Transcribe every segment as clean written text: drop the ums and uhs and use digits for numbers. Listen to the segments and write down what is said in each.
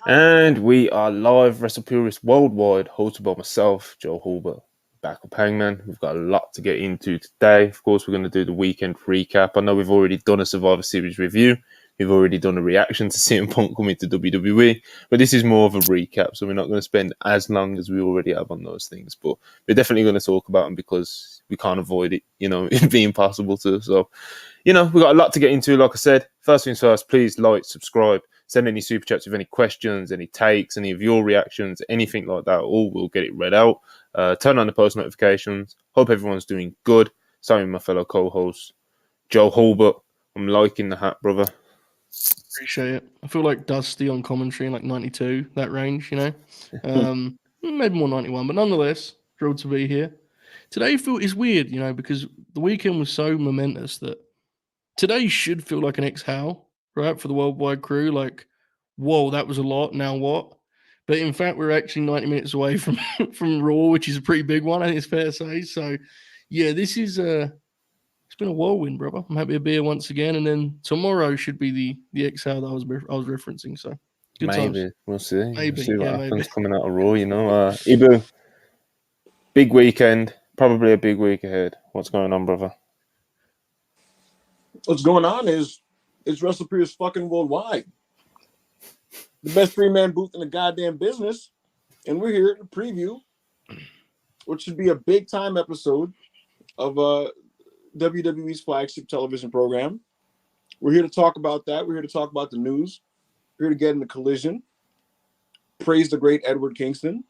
And we are live, WrestlePurists Worldwide, hosted by myself, Joe Hulbert, back with Hangman. We've got a lot to get into today. Of course, we're going to do the weekend recap. I know we've already done a Survivor Series review. We've already done a reaction to CM Punk coming to WWE. But this is more of a recap, so we're not going to spend as long as we already have on those things. But we're definitely going to talk about them because we can't avoid it, it being possible to. So, we've got a lot to get into. Like I said, first things first, please like, subscribe. Send any super chats with any questions, any takes, any of your reactions, anything like that. All we'll get it read out. Turn on the post notifications. Hope everyone's doing good. Sorry, my fellow co-host, Joe Hulbert. I'm liking the hat, brother. Appreciate it. I feel like Dusty on commentary in like 92, that range, maybe more 91, but nonetheless, thrilled to be here. Today is weird, because the weekend was so momentous that today should feel like an exhale, right, for the worldwide crew. Like, whoa, that was a lot. Now what? But in fact, we're actually 90 minutes away from from Raw, which is a pretty big one. I think it's fair to say. So, yeah, this is it's been a whirlwind, brother. I'm happy to be here once again, and then tomorrow should be the exhale that I was referencing. So, good Maybe. times. We'll see. Maybe, We'll see what happens maybe. coming out of Raw, Ibu, big weekend. Probably a big week ahead. What's going on, brother? What's going on is it's WrestlePurists fucking worldwide. The best three-man booth in the goddamn business. And we're here to preview what should be a big-time episode of WWE's flagship television program. We're here to talk about that. We're here to talk about the news. We're here to get in the collision. Praise the great Edward Kingston.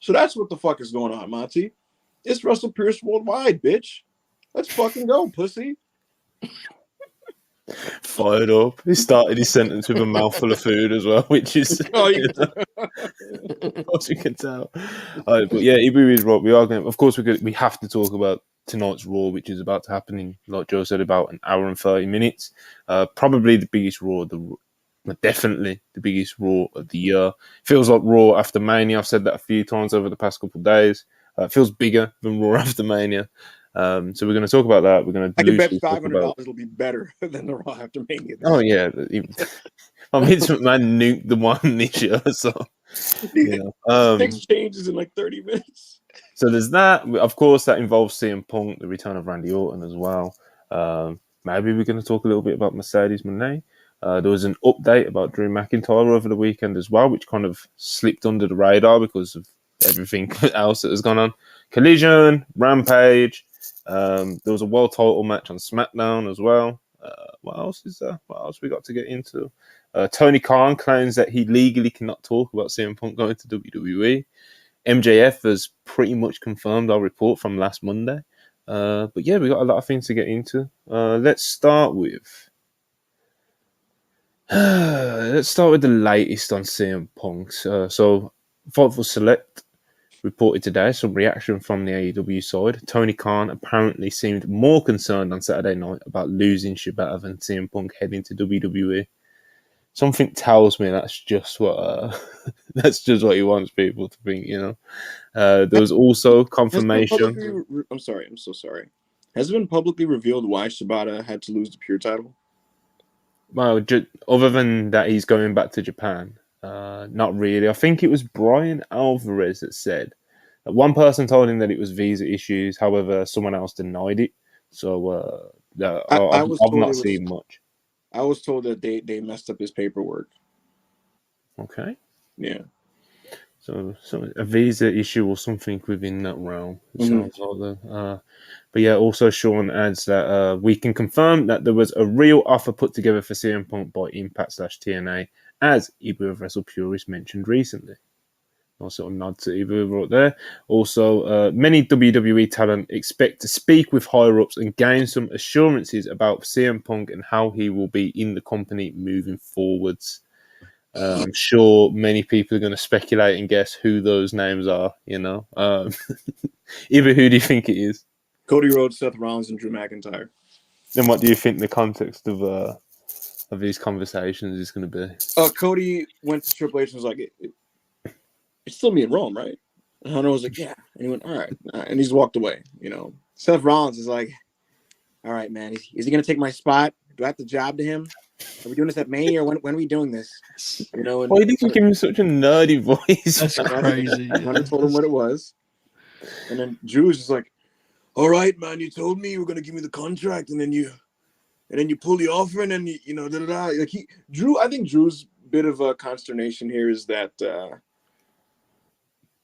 So that's what the fuck is going on, Monty. It's WrestlePurists worldwide, bitch. Let's fucking go, pussy. Fired up. He started his sentence with a mouthful of food as well, which is, as you can tell. But yeah, Ibu is right. We are going. Of course, we have to talk about tonight's Raw, which is about to happen in, like Joe said, about an hour and 30 minutes. Probably the biggest Raw, definitely the biggest Raw of the year. Feels like Raw after Mania. I've said that a few times over the past couple of days. It feels bigger than Raw after Mania. So we're going to talk about that. We're going to. I can bet $500 it'll be better than the Raw after Mania. Oh yeah, Vince McMahon nuked the one this year, so 6 changes in like 30 minutes. So there's that. Of course, that involves CM Punk, the return of Randy Orton as well. Maybe we're going to talk a little bit about Mercedes Moné. There was an update about Drew McIntyre over the weekend as well, which kind of slipped under the radar because of everything else that has gone on. Collision, Rampage. There was a world title match on SmackDown as well. What else is there? What else we got to get into? Tony Khan claims that he legally cannot talk about CM Punk going to WWE. MJF has pretty much confirmed our report from last Monday. But yeah, we got a lot of things to get into. Let's start with the latest on CM Punk. So Fightful Select reported today some reaction from the AEW side. Tony Khan apparently seemed more concerned on Saturday night about losing Shibata than CM Punk heading to WWE. Something tells me that's just what he wants people to think. There was also confirmation. I'm so sorry. Has it been publicly revealed why Shibata had to lose the Pure title? Well, other than that, he's going back to Japan. Not really. I think it was Brian Alvarez that said that one person told him that it was visa issues. However, someone else denied it. So I've not seen much. I was told that they messed up his paperwork. Okay. Yeah. So a visa issue or something within that realm. It sounds like that. But yeah, also Sean adds that we can confirm that there was a real offer put together for CM Punk by Impact/TNA, as Ibu of WrestlePurists mentioned recently. Also a nod to Ibu right there. Also, many WWE talent expect to speak with higher-ups and gain some assurances about CM Punk and how he will be in the company moving forwards. I'm sure many people are going to speculate and guess who those names are, Ibu, who do you think it is? Cody Rhodes, Seth Rollins, and Drew McIntyre. And what do you think the context of these conversations is going to be? Cody went to Triple H and was like, it's still me in Rome, right? And Hunter was like, yeah. And he went, all right. And he's walked away, Seth Rollins is like, all right, man, is he going to take my spot? Do I have to job to him? Are we doing this at Mania? When are we doing this? You know, and Why did you give him such a nerdy voice? That's crazy. Hunter told him what it was, and then Drew was just like, "All right, man, you told me you were gonna give me the contract, and then you pull the offer, and then you know, da da da." Like I think Drew's bit of a consternation here is that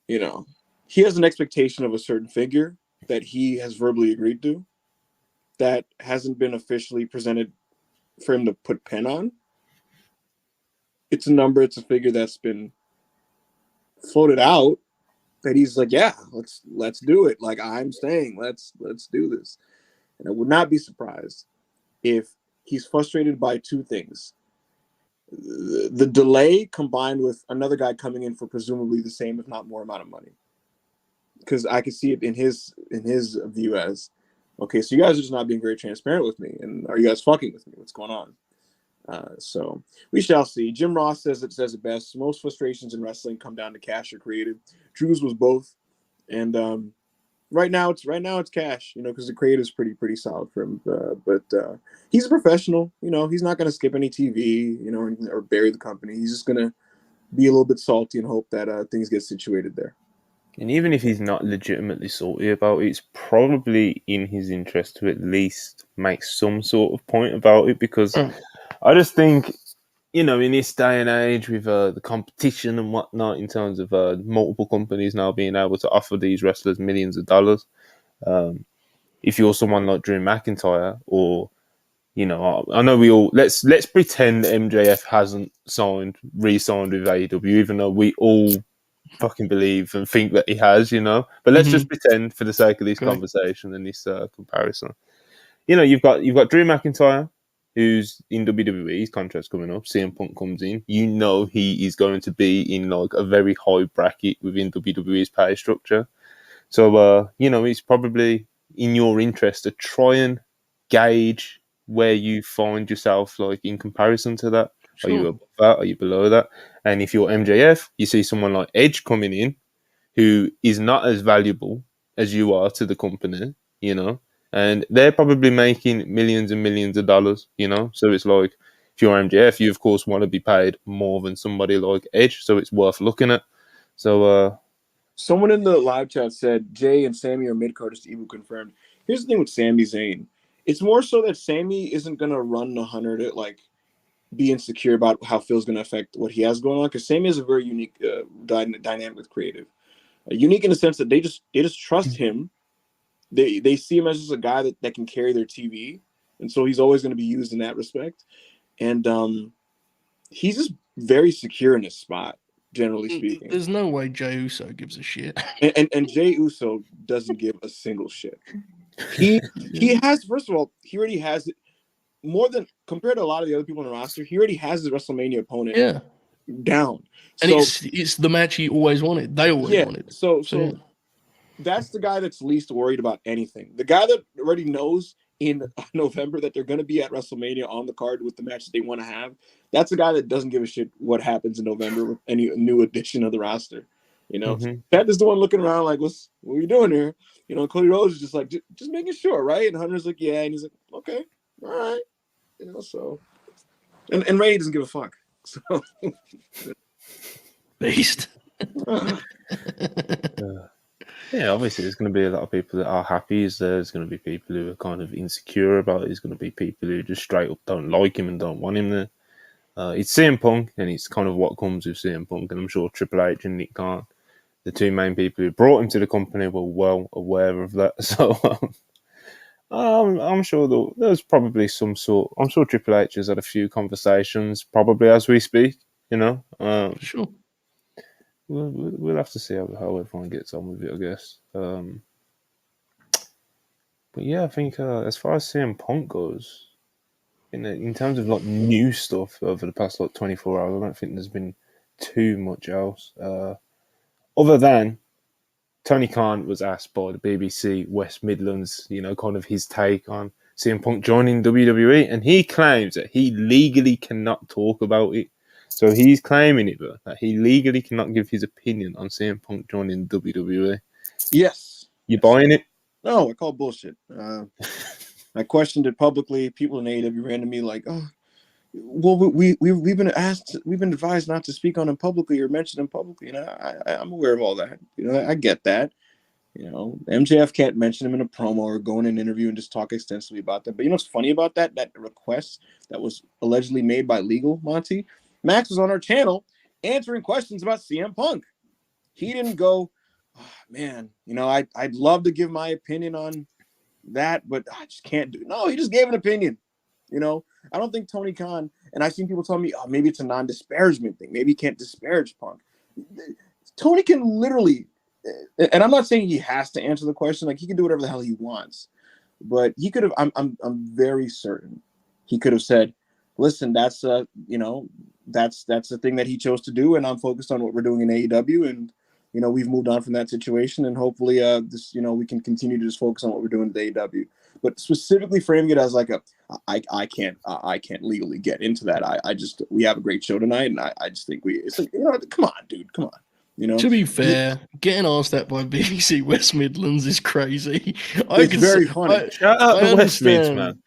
you know, he has an expectation of a certain figure that he has verbally agreed to that hasn't been officially presented for him to put pen on. It's a number, it's a figure that's been floated out that he's like, yeah, let's do it. Like I'm saying, let's do this. And I would not be surprised if he's frustrated by two things. The delay combined with another guy coming in for presumably the same, if not more amount of money. Because I could see it in his view as, okay, so you guys are just not being very transparent with me. And are you guys fucking with me? What's going on? So we shall see. Jim Ross says it best. Most frustrations in wrestling come down to cash or creative. Drew's was both, and right now it's cash. You know, because the creative is pretty solid for him. But he's a professional. You know, he's not going to skip any TV. You know, or bury the company. He's just going to be a little bit salty and hope that things get situated there. And even if he's not legitimately salty about it, it's probably in his interest to at least make some sort of point about it, because I just think, you know, in this day and age with the competition and whatnot, in terms of multiple companies now being able to offer these wrestlers millions of dollars, if you're someone like Drew McIntyre, or, you know, I know we all, let's pretend MJF hasn't re-signed with AEW, even though we all fucking believe and think that he has, you know. But let's just pretend for the sake of this conversation and this comparison. You know, you've got Drew McIntyre, who's in WWE. His contract's coming up. CM Punk comes in. You know he is going to be in like a very high bracket within WWE's pay structure. So, you know, it's probably in your interest to try and gauge where you find yourself, like in comparison to that. Sure. Are you above that? Are you below that? And if you're MJF, you see someone like Edge coming in, who is not as valuable as you are to the company, you know, and they're probably making millions and millions of dollars, you know. So it's like, if you're MJF, you of course want to be paid more than somebody like Edge, so it's worth looking at. So, someone in the live chat said Jay and Sammy are mid-carders. Evil confirmed. Here's the thing with Sami Zayn. It's more so that Sammy isn't gonna run the 100 to like be insecure about how Phil's going to affect what he has going on, because Sammy is a very unique dynamic with creative. Unique in the sense that they just trust him. They see him as just a guy that can carry their TV, and so he's always going to be used in that respect. And he's just very secure in his spot, generally speaking. There's no way Jey Uso gives a shit. And Jey Uso doesn't give a single shit. He has, first of all, he already has it. More than compared to a lot of the other people on the roster, he already has his WrestleMania opponent down. And it's the match he always wanted. They always wanted. So that's the guy that's least worried about anything. The guy that already knows in November that they're going to be at WrestleMania on the card with the match that they want to have, that's the guy that doesn't give a shit what happens in November with any new addition of the roster. You know, Pat is the one looking around like, what are you doing here? You know, Cody Rhodes is just like, just making sure, right? And Hunter's like, yeah. And he's like, okay, all right. You know, so and Ray doesn't give a fuck. So beast. Yeah, obviously there's going to be a lot of people that are happy. There's going to be people who are kind of insecure about it. There's going to be people who just straight up don't like him and don't want him there. It's CM Punk, and it's kind of what comes with CM Punk. And I'm sure Triple H and Nick Khan, the two main people who brought him to the company, were well aware of that. So I'm sure there's probably some sort. I'm sure Triple H has had a few conversations, probably as we speak. You know, sure. We'll have to see how everyone gets on with it, I guess. But yeah, I think as far as CM Punk goes, in terms of like new stuff over the past like 24 hours, I don't think there's been too much else. Other than Tony Khan was asked by the BBC West Midlands, you know, kind of his take on CM Punk joining WWE, and he claims that he legally cannot talk about it. So he's claiming it, that he legally cannot give his opinion on CM Punk joining WWE. Yes. You buying it? No, I call bullshit. I questioned it publicly. People in AEW ran to me like, oh, Well, we've been advised not to speak on him publicly or mention him publicly. And I'm aware of all that. I get that. MJF can't mention him in a promo or go in an interview and just talk extensively about that. But you know what's funny about that? That request that was allegedly made by Legal, Monty. Max was on our channel answering questions about CM Punk. He didn't go, oh, man, I'd love to give my opinion on that, but I just can't do it. No, he just gave an opinion. I don't think Tony Khan, and I've seen people tell me, oh, maybe it's a non-disparagement thing. Maybe he can't disparage Punk. Tony can literally, and I'm not saying he has to answer the question. Like, he can do whatever the hell he wants, but he could have. I'm very certain he could have said, "Listen, that's that's the thing that he chose to do, and I'm focused on what we're doing in AEW, and we've moved on from that situation, and hopefully we can continue to just focus on what we're doing at AEW." But specifically framing it as like I can't legally get into that. We have a great show tonight, and I just think it's like, come on, dude, come on. To be fair, getting asked that by BBC West Midlands is crazy. It's very funny. Shout out the West Mids, man.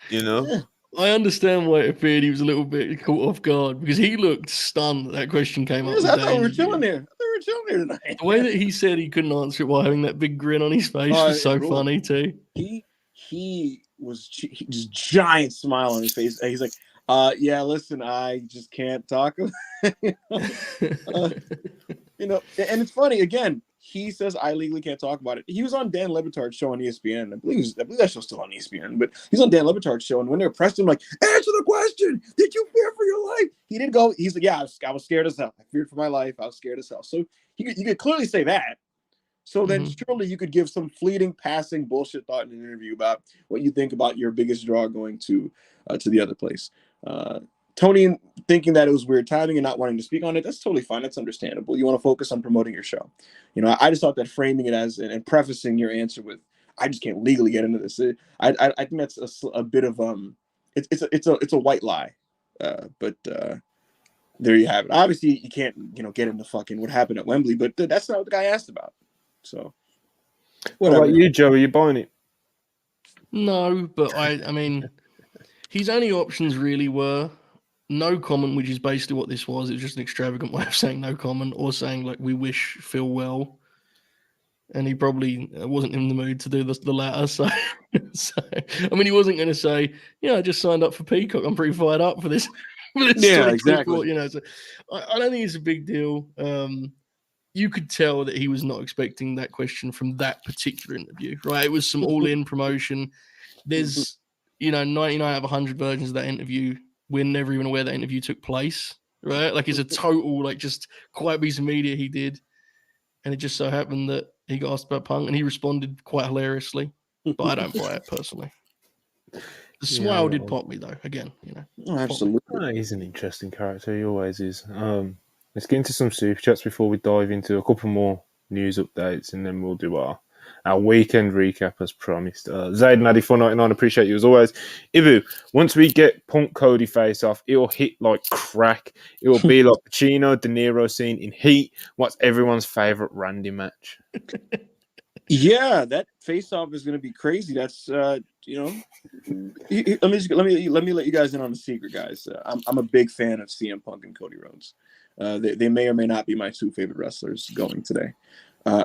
I understand why it appeared he was a little bit caught off guard because he looked stunned that question came up. I thought we were chilling there. Tonight. The way that he said he couldn't answer it while having that big grin on his face was so funny too. He was just giant smile on his face. He's like, yeah, listen, I just can't talk. And it's funny, again, he says I legally can't talk about it. He was on Dan Le Batard's show on ESPN. I believe that show's still on ESPN, but he's on Dan Le Batard's show, and when they pressed him, like, answer the question, did you fear for your life? He didn't go, he's like, yeah, I was scared as hell. I feared for my life. I was scared as hell. So you could clearly say that. So then surely you could give some fleeting, passing bullshit thought in an interview about what you think about your biggest draw going to the other place. Tony thinking that it was weird timing and not wanting to speak on it, that's totally fine. That's understandable. You want to focus on promoting your show. I just thought that framing it as and prefacing your answer with, I just can't legally get into this. I think that's a bit of it's a white lie. But there you have it. Obviously, you can't get into fucking what happened at Wembley, but that's not what the guy asked about. So, whatever. What about you, Joe? Are you buying it? No, but I mean, his only options really were no comment, which is basically what this was. It was just an extravagant way of saying no comment, or saying like we wish Phil well. And he probably wasn't in the mood to do the latter. So I mean, he wasn't going to say, I just signed up for Peacock. I'm pretty fired up for this. Yeah, exactly. So I don't think it's a big deal. You could tell that he was not expecting that question from that particular interview, right? It was some all-in promotion. There's, 99 out of 100 versions of that interview. We're never even aware that interview took place, right? Like, it's a total, like, just quiet piece of media he did. And it just so happened that he got asked about Punk, and he responded quite hilariously. But I don't buy it personally. The smile did pop me, though. Again, absolutely. He's an interesting character. He always is. Let's get into some super chats before we dive into a couple more news updates, and then we'll do our weekend recap as promised. Zayd Naddy 499, appreciate you as always. Ibu, once we get Punk Cody face off, it'll hit like crack. It will be like Pacino, De Niro scene in Heat. What's everyone's favorite Randy match? Yeah, that face off is going to be crazy. That's let me let you guys in on the secret, guys. I'm a big fan of CM Punk and Cody Rhodes. They may or may not be my two favorite wrestlers going today.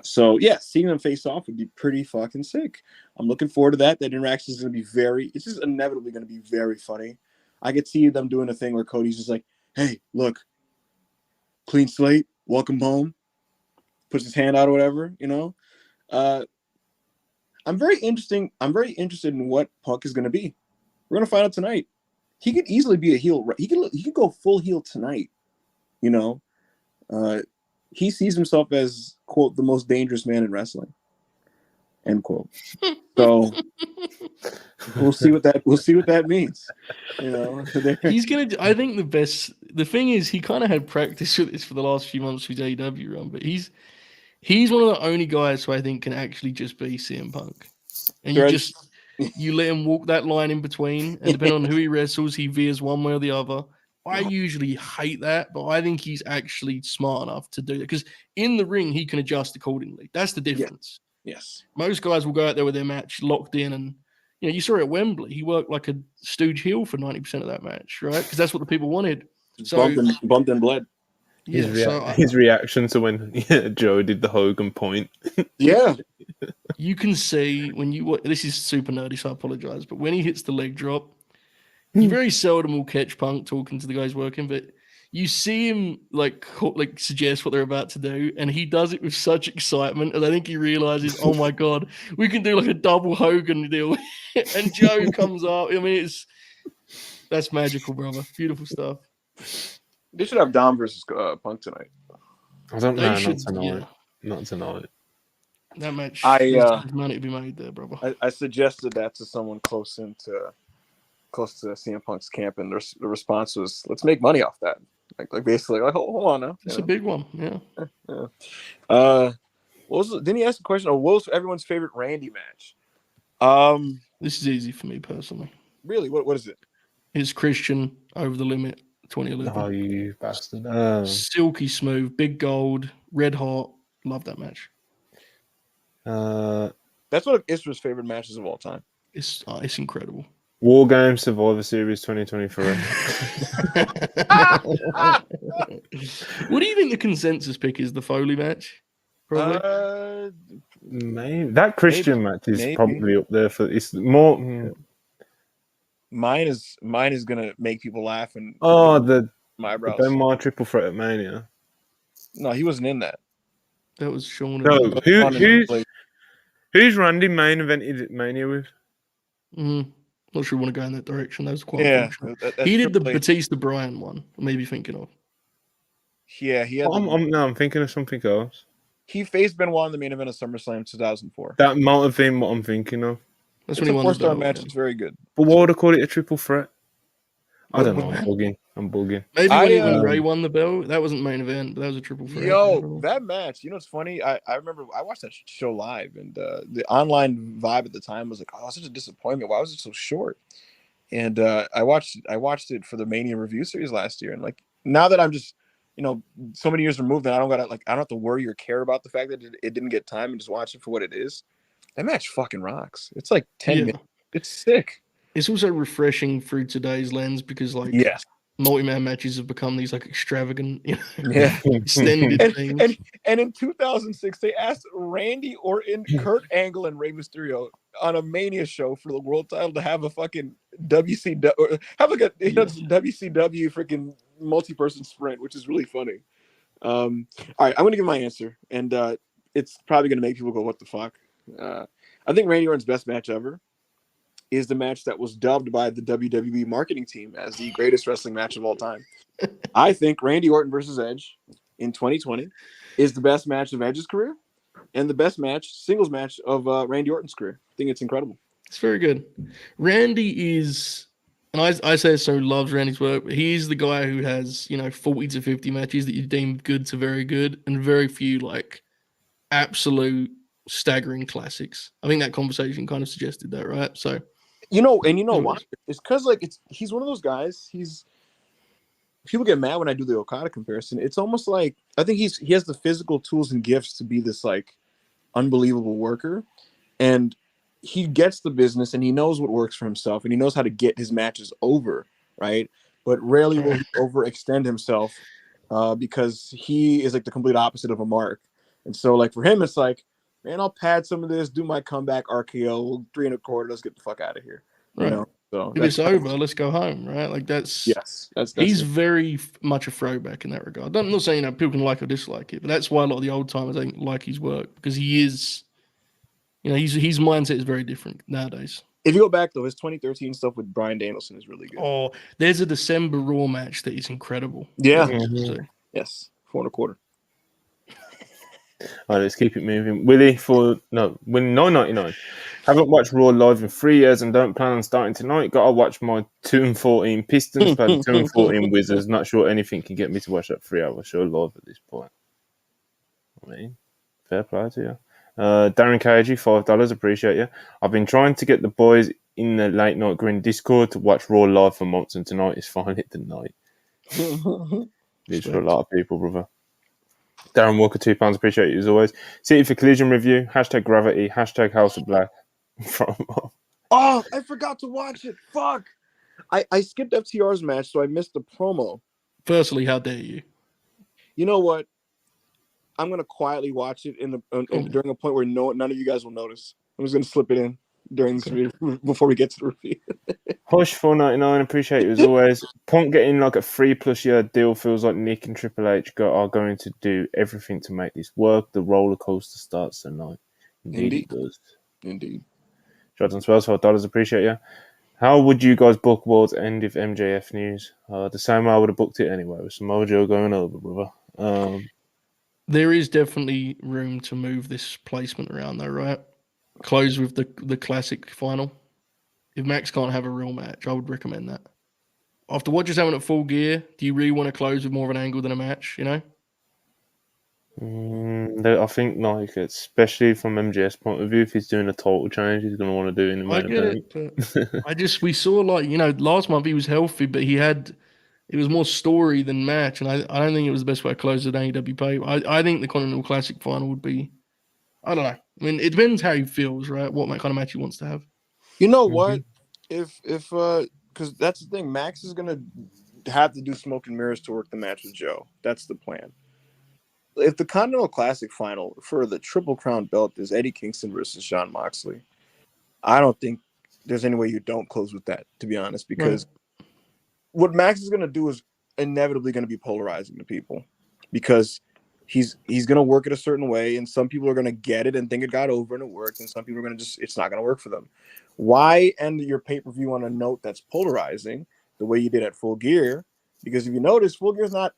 So yeah, seeing them face off would be pretty fucking sick. I'm looking forward to that. That interaction is going to be it's just inevitably going to be very funny. I could see them doing a thing where Cody's just like, hey, look, clean slate, welcome home, puts his hand out or whatever, I'm very interested in what Punk is going to be. We're going to find out tonight. He could easily be a heel. He could go full heel tonight. He sees himself as, quote, the most dangerous man in wrestling, end quote. So we'll see what that means. He's gonna. I think the thing is, he kind of had practice with this for the last few months with AEW run, but he's one of the only guys who I think can actually just be CM Punk, and you let him walk that line in between, and depending on who he wrestles, he veers one way or the other. I usually hate that, but I think he's actually smart enough to do that, because in the ring, he can adjust accordingly. That's the difference. Yes. Most guys will go out there with their match locked in and, you saw it at Wembley. He worked like a stooge heel for 90% of that match, right? Because that's what the people wanted. So bumped and bled. His reaction to when Joe did the Hogan point. Yeah. You can see when this is super nerdy, so I apologize. But when he hits the leg drop, you very seldom will catch Punk talking to the guys working, but you see him like suggest what they're about to do, and he does it with such excitement. And I think he realizes, oh my god, we can do like a double Hogan deal. And Joe comes up. I mean, that's magical, brother. Beautiful stuff. They should have Dom versus Punk tonight. I don't know. Not tonight. Yeah. Not tonight. That match, money to be made there, brother. I suggested that to someone close to CM Punk's camp, and the response was, "Let's make money off that." Like basically, like hold on now. It's a big one, yeah. Didn't he ask a question? Oh, what was everyone's favorite Randy match? This is easy for me personally. Really, what is it? It's Christian Over the Limit 2011. Oh, you bastard! Silky smooth, big gold, red hot. Love that match. That's one of Israel's favorite matches of all time. It's incredible. War Games Survivor Series 2023. What do you think the consensus pick is? The Foley match? Probably. Maybe that Christian match is probably up there for. It's more. Mine is gonna make people laugh and the eyebrows. Benoit triple threat at Mania. No, he wasn't in that. That was Sean. No, who's Randy main evented at Mania with? Not sure we want to go in that direction. That was quite. He did the Batista Bryan one. Maybe thinking of. Yeah, he had. I'm thinking of something else. He faced Benoit in the main event of SummerSlam 2004. That might have been what I'm thinking of. That's when he won the 4-star match. It's very good. But why would I call it a triple threat? I don't know. I'm bugging. Maybe when Ray won the belt, that wasn't main event, but that was a triple threat. Yo, that match, it's funny. I remember I watched that show live, and the online vibe at the time was like, oh, such a disappointment. Why was it so short? And I watched it for the Mania review series last year, and like now that I'm just, so many years removed, and I don't have to worry or care about the fact that it didn't get time, and just watch it for what it is. That match fucking rocks. It's like 10 minutes. It's sick. It's also refreshing through today's lens because, multi-man matches have become these extravagant, extended things. And in 2006, they asked Randy Orton, Kurt Angle, and Rey Mysterio on a Mania show for the world title to have a fucking WCW, WCW freaking multi-person sprint, which is really funny. All right, I'm going to give my answer, and it's probably going to make people go, "What the fuck?" I think Randy Orton's best match ever is the match that was dubbed by the WWE marketing team as the greatest wrestling match of all time. I think Randy Orton versus Edge in 2020 is the best match of Edge's career and the best singles match of Randy Orton's career. I think it's incredible. It's very good. Randy is, and I say so, loves Randy's work, but he's the guy who has, 40 to 50 matches that you deem good to very good and very few absolute staggering classics. I think that conversation kind of suggested that, right? So why? It's because he's one of those guys. People get mad when I do the Okada comparison. It's almost like I think he has the physical tools and gifts to be this unbelievable worker, and he gets the business and he knows what works for himself and he knows how to get his matches over, right? But rarely will he overextend himself because he is the complete opposite of a mark. And so for him, it's man, I'll pad some of this, do my comeback RKO, 3 1/4, let's get the fuck out of here. Right. So if it's over, let's go home, right? That's he's very much a throwback in that regard. I'm not saying that people can like or dislike it, but that's why a lot of the old timers don't like his work because he is, his mindset is very different nowadays. If you go back though, his 2013 stuff with Bryan Danielson is really good. Oh, there's a December Raw match that is incredible. Yeah. Mm-hmm. Yes, 4 1/4. All right, let's keep it moving. Willie win 9.99. Haven't watched Raw live in 3 years and don't plan on starting tonight. Got to watch my 2-14 Pistons play the 2-14 Wizards. Not sure anything can get me to watch that 3-hour show live at this point. I mean, fair play to you. Darren Cagey, $5. Appreciate you. I've been trying to get the boys in the Late Night Grin Discord to watch Raw live for months, and tonight is finally the night. It's for a lot of people, brother. Darren Walker, £2. Appreciate you as always. City for Collision review. #Gravity. #House of Black. Oh, I forgot to watch it. Fuck. I skipped FTR's match, so I missed the promo. Firstly, how dare you? You know what? I'm gonna quietly watch it during a point where none of you guys will notice. I'm just gonna slip it in during this review before we get to the review. Hush 499, appreciate you as always. Punk getting like a 3+ year deal feels like Nick and Triple H are going to do everything to make this work. The roller coaster starts tonight. Indeed. It does. Indeed. Jordan Swells, $5, appreciate you. How would you guys book World's End if MJF news? The same way I would have booked it anyway, with some mojo going over, brother. There is definitely room to move this placement around, though, right? Close with the classic final. If Max can't have a real match, I would recommend that. After what just happened at Full Gear, do you really want to close with more of an angle than a match, you know? I think, like, especially from MJF's point of view, if he's doing a total change, he's going to want to do it in the main event. But we saw, like, you know, last month he was healthy, but it was more story than match, and I don't think it was the best way to close an AEW pay. I think the Continental Classic final would be, I don't know. I mean, it depends how he feels, right? What kind of match he wants to have. You know what? If because that's the thing, Max is gonna have to do smoke and mirrors to work the match with Joe. That's the plan. If the Continental Classic final for the Triple Crown belt is Eddie Kingston versus Jon Moxley, I don't think there's any way you don't close with that, to be honest, because what Max is going to do is inevitably going to be polarizing to people, because he's going to work it a certain way, and some people are going to get it and think it got over and it worked, and some people are going to it's not going to work for them. Why end your pay-per-view on a note that's polarizing the way you did at Full Gear? Because if you notice, Full Gear is not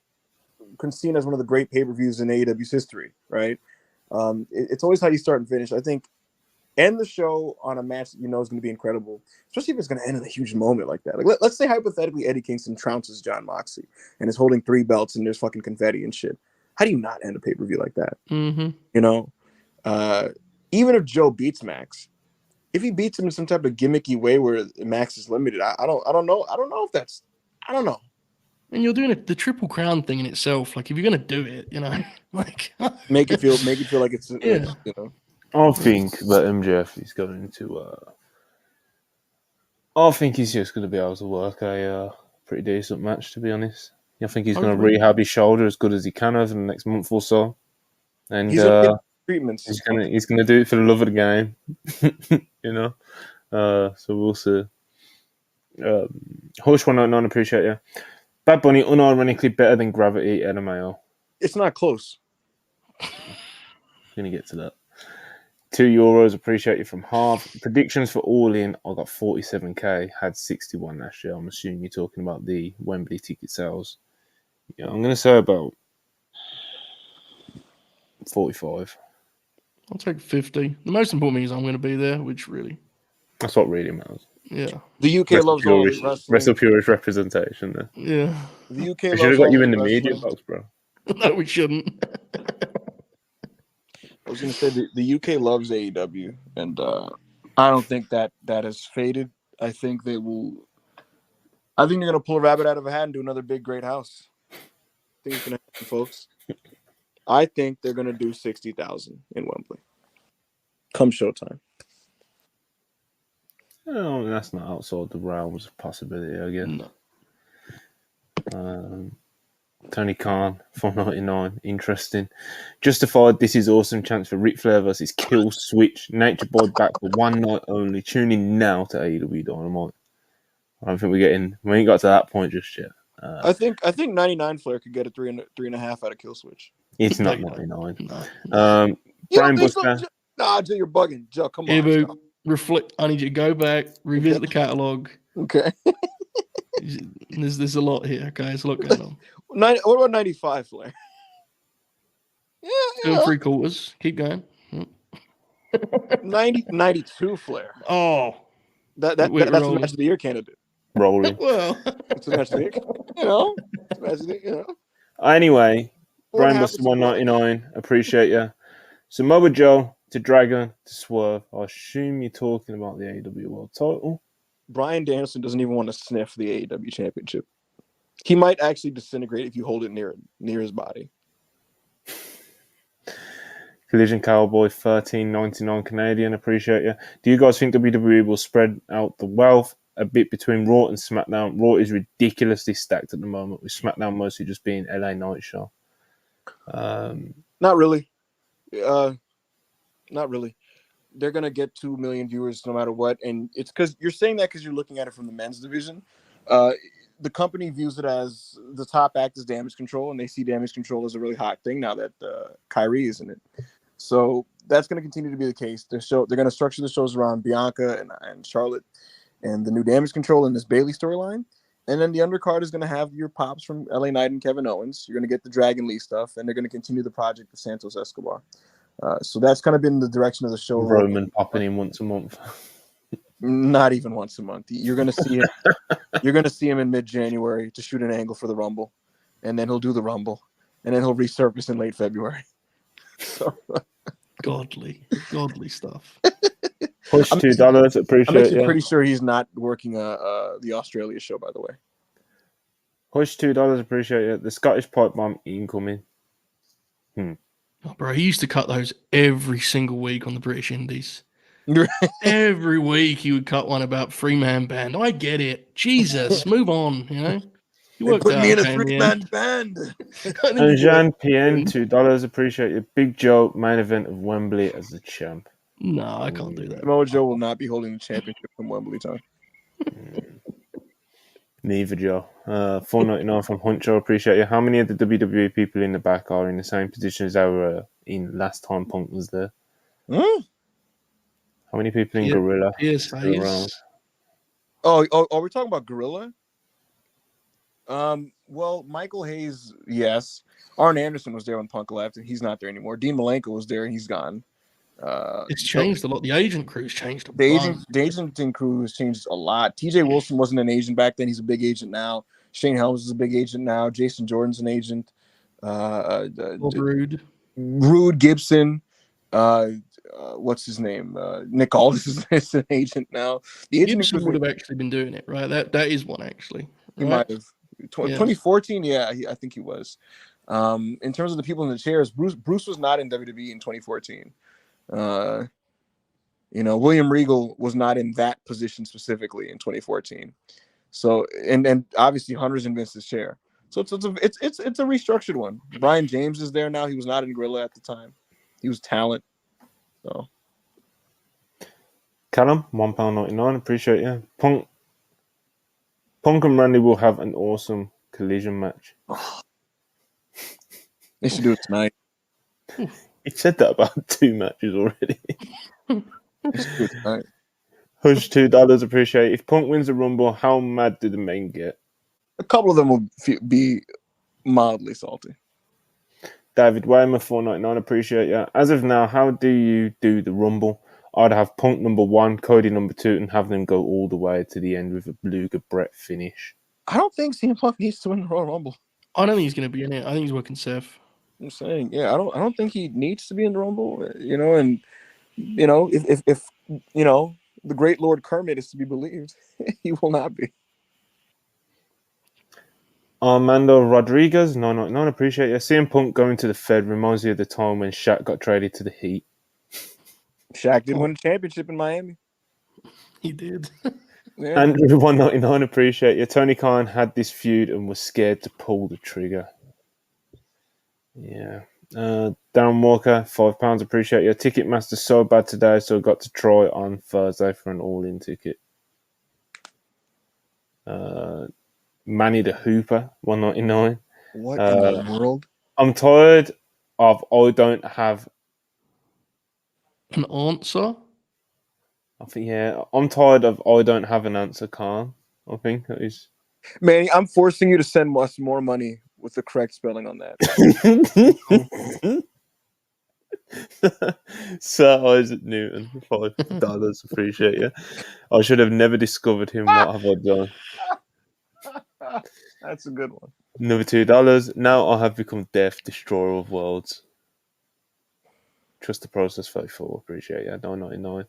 seen as one of the great pay-per-views in AEW's history, right? It's always how you start and finish. I think end the show on a match that you know is going to be incredible, especially if it's going to end in a huge moment like that. Like, let's say hypothetically Eddie Kingston trounces Jon Moxley and is holding 3 belts and there's fucking confetti and shit. How do you not end a pay-per-view like that? Mm-hmm. You know, even if Joe beats Max, if he beats him in some type of gimmicky way where Max is limited, I don't know if that's, I don't know. And you're doing the Triple Crown thing in itself. Like, if you're gonna do it, you know, like make it feel like it's yeah. You know. I think that MJF is going to. I think he's just going to be able to work a pretty decent match, to be honest. I think he's going to rehab his shoulder as good as he can over the next month or so, and he's going to get treatments. He's going to do it for the love of the game, you know. So we'll see. Hush 199, appreciate you. Bad Bunny, unironically better than Gravity LMAO. It's not close. Going to get to that. €2, appreciate you from half. Predictions for All In, I got 47k, had 61 last year. I'm assuming you're talking about the Wembley ticket sales. Yeah, I'm going to say about 45. I'll take 50. The most important thing is I'm going to be there, which really... That's what really matters. Yeah. The UK loves all the wrestling. WrestlePurists representation there. Yeah. The UK I should have got you in the media box, bro. No, we shouldn't. I was going to say the UK loves AEW, and I don't think that has faded. I think they will. I think they're going to pull a rabbit out of a hat and do another big, great house. I think it's going to happen, folks. I think they're going to do 60,000 in Wembley come showtime. Oh, that's not outside the realms of possibility, I guess. No. Tony Khan, 499, interesting. Justified, this is awesome chance for Ric Flair versus Kill Switch. Nature Boy back for one night only. Tune in now to AEW Dynamite. I don't think we ain't got to that point just yet. I think 99 Flair could get a 3.5 out of Kill Switch. It's not 99. No. Brian Buster. Nah, Joe, you're bugging. Joe, come on. Joe. Reflect. I need you to go back, revisit the catalog. Okay. There's a lot here. Okay, there's a lot going on. What about 95 Flair? Yeah, 2 3/4. Keep going. 92 Flair. Oh, that's the match of the year candidate. Rolling. Well, it's a match of the year. You know. It's a match of the year. Anyway, Brian Buster 199. Appreciate you. Samoa Joe to Dragon to Swerve. I assume you're talking about the AEW World Title. Bryan Danielson doesn't even want to sniff the AEW Championship. He might actually disintegrate if you hold it near his body. Collision Cowboy, 13.99 Canadian. Appreciate you. Do you guys think WWE will spread out the wealth a bit between Raw and SmackDown? Raw is ridiculously stacked at the moment, with SmackDown mostly just being LA Night Show. Not really. Not really. They're gonna get 2 million viewers no matter what, and it's because you're saying that because you're looking at it from the men's division. The company views it as the top act is Damage Control, and they see Damage Control as a really hot thing now that Kyrie is in it. So that's going to continue to be the case. They're going to structure the shows around Bianca and Charlotte and the new Damage Control and this Bayley storyline. And then the undercard is going to have your pops from LA Knight and Kevin Owens. You're going to get the Dragon Lee stuff, and they're going to continue the project of Santos Escobar. So that's kind of been the direction of the show. Roman popping in once a month. Not even once a month. You're going to see him. You're going to see him in mid-January to shoot an angle for the Rumble, and then he'll do the Rumble, and then he'll resurface in late February. So, godly stuff. Push $2. Appreciate I'm actually you. pretty sure he's not working the Australia show, by the way. Push $2. Appreciate you. The Scottish pipe bomb incoming. Oh, bro, he used to cut those every single week on the British Indies. Every week he would cut one about 3-man band. I get it. Jesus, move on. You know, you put me in a 3-man band. And Jean PN, $2. Appreciate you. Big Joe main event of Wembley as the champ. No, I can't do that. Samoa Joe will not be holding the championship from Wembley time. Neither Joe. $4.99 from Huncho. Appreciate you. How many of the WWE people in the back are in the same position as they were in last time Punk was there? How many people in Gorilla? Yes, around? Oh, we're talking about Gorilla? Well, Michael Hayes, yes. Arn Anderson was there when Punk left, and he's not there anymore. Dean Malenko was there, and he's gone. It's changed a lot. The agent crew's changed a lot. The agent crew has changed a lot. TJ Wilson wasn't an agent back then. He's a big agent now. Shane Helms is a big agent now. Jason Jordan's an agent. Rude Gibson. What's his name? Nick Aldis is an agent now. The agent Gibson would have actually been doing it, right? That is one actually. He might have. 2014, yeah, I think he was. In terms of the people in the chairs, Bruce was not in WWE in 2014. William Regal was not in that position specifically in 2014. So, and obviously Hunter's in Vince's chair. So it's a restructured one. Brian James is there now. He was not in Gorilla at the time. He was talent. So, Callum, £1.99. Appreciate you. Punk and Randy will have an awesome collision match. They should do it tonight. He said that about 2 matches already. Hush, $2. Appreciate it. If Punk wins the Rumble, how mad do the men get? A couple of them will be mildly salty. David Weymouth, $4.99. Appreciate you. As of now, how do you do the Rumble? I'd have Punk number 1, Cody number 2, and have them go all the way to the end with a Luger Brett finish. I don't think CM Punk needs to win the Royal Rumble. I don't think he's going to be in it. I think he's working Seth. I'm saying, yeah, I don't think he needs to be in the Rumble. And if the great Lord Kermit is to be believed, he will not be. Armando Rodriguez, $9.99. Appreciate you. CM Punk going to the Fed reminds me of the time when Shaq got traded to the Heat. Shaq did win a championship in Miami. He did. Yeah. Andrew, $1.99. Appreciate you. Tony Khan had this feud and was scared to pull the trigger. Yeah. Darren Walker, £5. Appreciate you. Ticketmaster's so bad today, so I got to try on Thursday for an all-in ticket. Manny the Hooper, $1.99. What in the world? I'm tired of I don't have an answer. I think I'm tired of I don't have an answer, Khan. I think that is. Manny, I'm forcing you to send us more money with the correct spelling on that. Sir Isaac Newton, $5. Appreciate you. I should have never discovered him. What have I done? That's a good one. Another $2. Now I have become Death, Destroyer of Worlds. Trust the process, 34. Appreciate you. $9.99.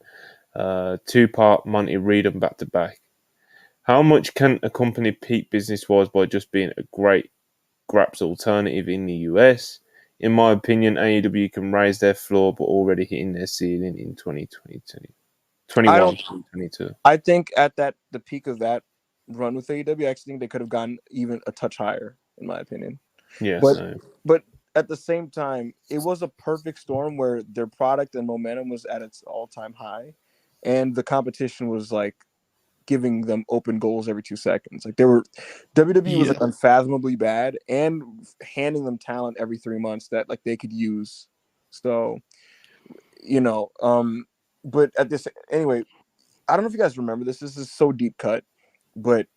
2-part Monty read them back to back. How much can a company peak business-wise by just being a great Graps alternative in the US? in my opinion, AEW can raise their floor, but already hitting their ceiling in 2022. 2022. I think at the peak of that run with AEW, I actually think they could have gone even a touch higher, in my opinion. Yeah, But at the same time, it was a perfect storm where their product and momentum was at its all-time high, and the competition was like giving them open goals every 2 seconds. Like WWE was like unfathomably bad and handing them talent every 3 months that like they could use. So, but at this anyway, I don't know if you guys remember this. This is so deep cut, but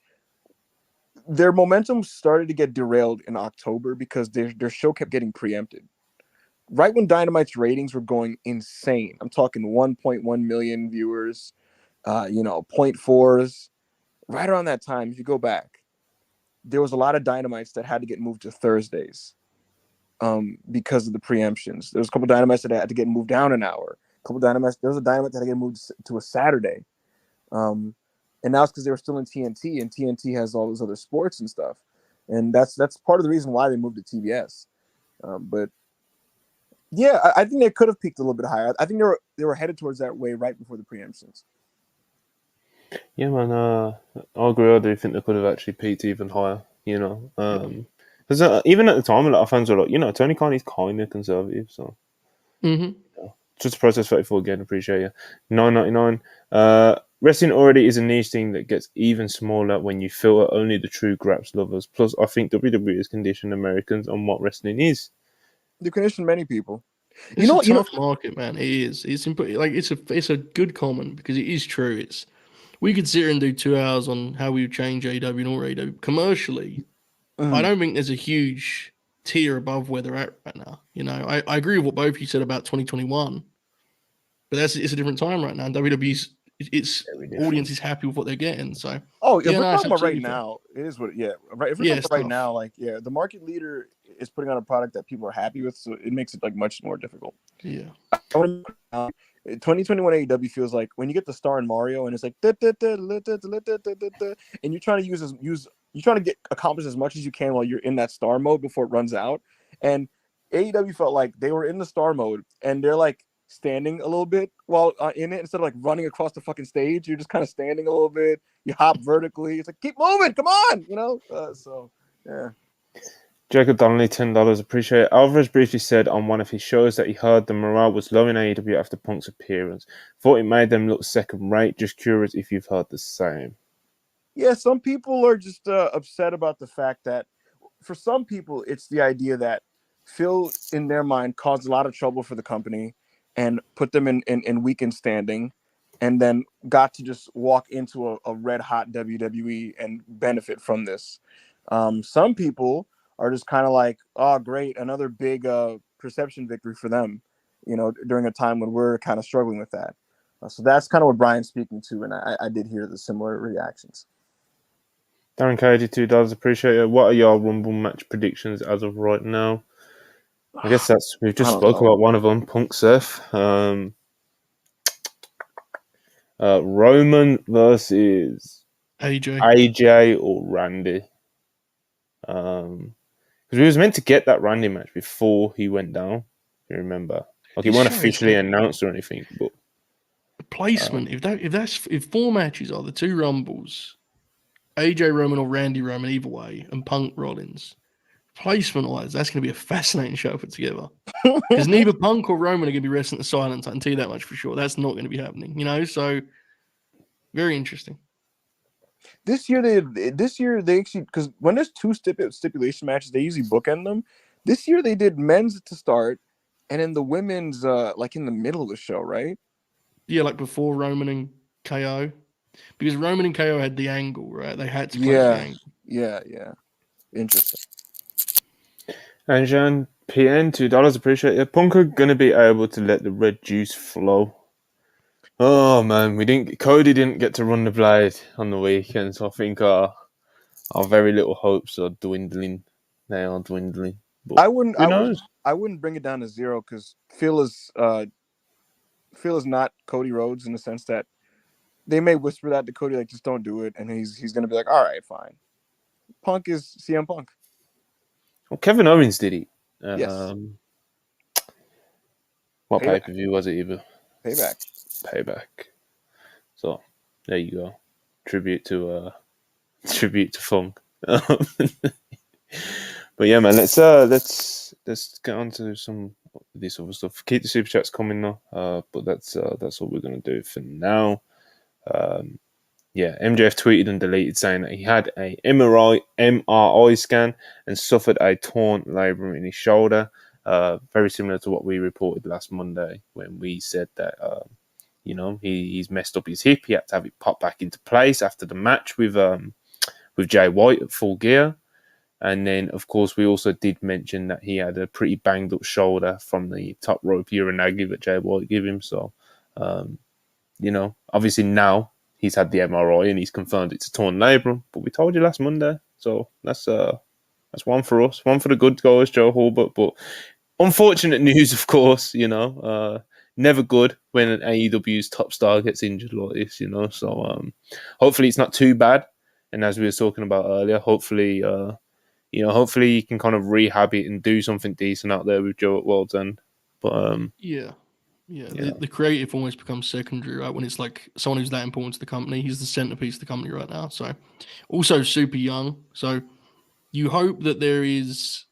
their momentum started to get derailed in October because their show kept getting preempted. Right when Dynamite's ratings were going insane, I'm talking 1.1 million viewers, 0.4s. Right around that time, if you go back, there was a lot of Dynamites that had to get moved to Thursdays because of the preemptions. There was a couple of Dynamites that had to get moved down an hour. There was a Dynamite that had to get moved to a Saturday. And now it's because they were still in TNT, and TNT has all those other sports and stuff. And that's part of the reason why they moved to TBS. But yeah, I think they could have peaked a little bit higher. I think they were headed towards that way right before the preemptions. Yeah, man. I agree. I do think they could have actually peaked even higher. Because even at the time, a lot of fans were like, Tony Khan is kind of conservative, so. Just process 34 again. Appreciate you. $9.99. Wrestling already is a niche thing that gets even smaller when you filter only the true graps lovers. Plus, I think WWE has conditioned Americans on what wrestling is. They conditioned many people. It's a tough market, man. It is. It's a good comment because it is true. We could sit here and do 2 hours on how we would change AEW and all AEW commercially. I don't think there's a huge tier above where they're at right now. I agree with what both of you said about 2021, but it's a different time right now. And WWE's audience is happy with what they're getting. So if we're talking about right now, it is what right. If we're talking about right now, the market leader is putting out a product that people are happy with, so it makes it like much more difficult. Yeah. 2021 AEW feels like when you get the star in Mario and it's like and you're trying to accomplish as much as you can while you're in that star mode before it runs out. And AEW felt like they were in the star mode and they're like standing a little bit while in it instead of like running across the fucking stage. You're just kind of standing a little bit. You hop vertically. It's like keep moving, come on, so yeah. Jacob Donnelly, $10. Appreciate it. Alvarez briefly said on one of his shows that he heard the morale was low in AEW after Punk's appearance. Thought it made them look second rate. Just curious if you've heard the same. Yeah, some people are just upset about the fact that for some people, it's the idea that Phil, in their mind, caused a lot of trouble for the company and put them in weakened standing and then got to just walk into a red hot WWE and benefit from this. Some people are just kind of like, oh, great, another big perception victory for them, during a time when we're kind of struggling with that. So that's kind of what Brian's speaking to, and I did hear the similar reactions. Darren Cady, $2. Appreciate it. What are your Rumble match predictions as of right now? I guess we've just spoke about one of them, Punk Seth. Roman versus AJ or Randy. Because we was meant to get that Randy match before he went down. If you remember, like it wasn't officially announced or anything, but the placement. If 4 matches are the 2 Rumbles, AJ Roman or Randy Roman either way, and Punk Rollins. Placement wise, that's going to be a fascinating show put together. Because neither Punk or Roman are going to be wrestling the silence. I can tell you that much for sure. That's not going to be happening. So very interesting. This year they actually, because when there's 2 stipulation matches, they usually bookend them. This year they did men's to start, and then the women's like in the middle of the show, right? Yeah, like before Roman and KO, because Roman and KO had the angle, right? They had to close the angle. Yeah. Interesting. And Jean PN, $2. Appreciate it. Punk are gonna be able to let the red juice flow. Oh man, Cody didn't get to run the blade on the weekend, so I think our very little hopes are dwindling. They are dwindling. But I wouldn't bring it down to 0 because Phil is not Cody Rhodes in the sense that they may whisper that to Cody, like just don't do it, and he's gonna be like, all right, fine. Punk is CM Punk. Well, Kevin Owens did it. Yes. What Payback. pay-per-view was it, either? Payback. Payback. So there you go. Tribute to Funk. But yeah, man, let's get on to some of this other stuff. Keep the super chats coming though. But that's all we're gonna do for now. Yeah, MJF tweeted and deleted saying that he had a MRI scan and suffered a torn labrum in his shoulder. Very similar to what we reported last Monday when we said that he's messed up his hip. He had to have it popped back into place after the match with Jay White at Full Gear. And then, of course, we also did mention that he had a pretty banged up shoulder from the top rope Uranagi that Jay White gave him. So, obviously now he's had the MRI and he's confirmed it's a torn labrum. But we told you last Monday. So that's one for us. One for the good guys, Joe Hulbert. But unfortunate news, of course, never good when an AEW's top star gets injured like this, So hopefully it's not too bad. And as we were talking about earlier, hopefully you can kind of rehab it and do something decent out there with Joe at World's End. But yeah. The creative almost becomes secondary, right? When it's like someone who's that important to the company, he's the centerpiece of the company right now. So also super young. So you hope that there is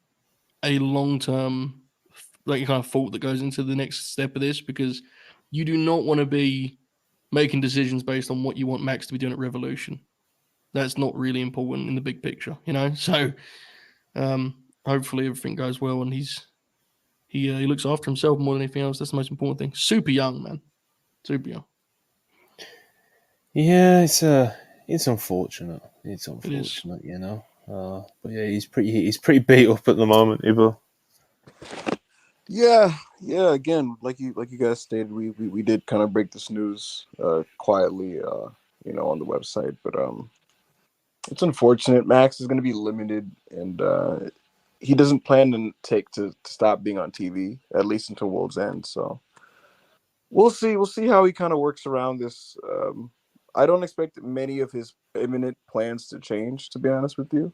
a long-term kind of thought that goes into the next step of this, because you do not want to be making decisions based on what you want Max to be doing at Revolution. That's not really important in the big picture, So hopefully everything goes well and he looks after himself more than anything else. That's the most important thing. Super young, man. Super young. Yeah, it's unfortunate. It's unfortunate, but yeah, he's pretty beat up at the moment, Ibo. Yeah. Again, like you guys stated, we did kind of break this news quietly, on the website, but it's unfortunate. Max is going to be limited, and he doesn't plan to stop being on TV, at least until World's End. So we'll see how he kind of works around this. I don't expect many of his imminent plans to change, to be honest with you.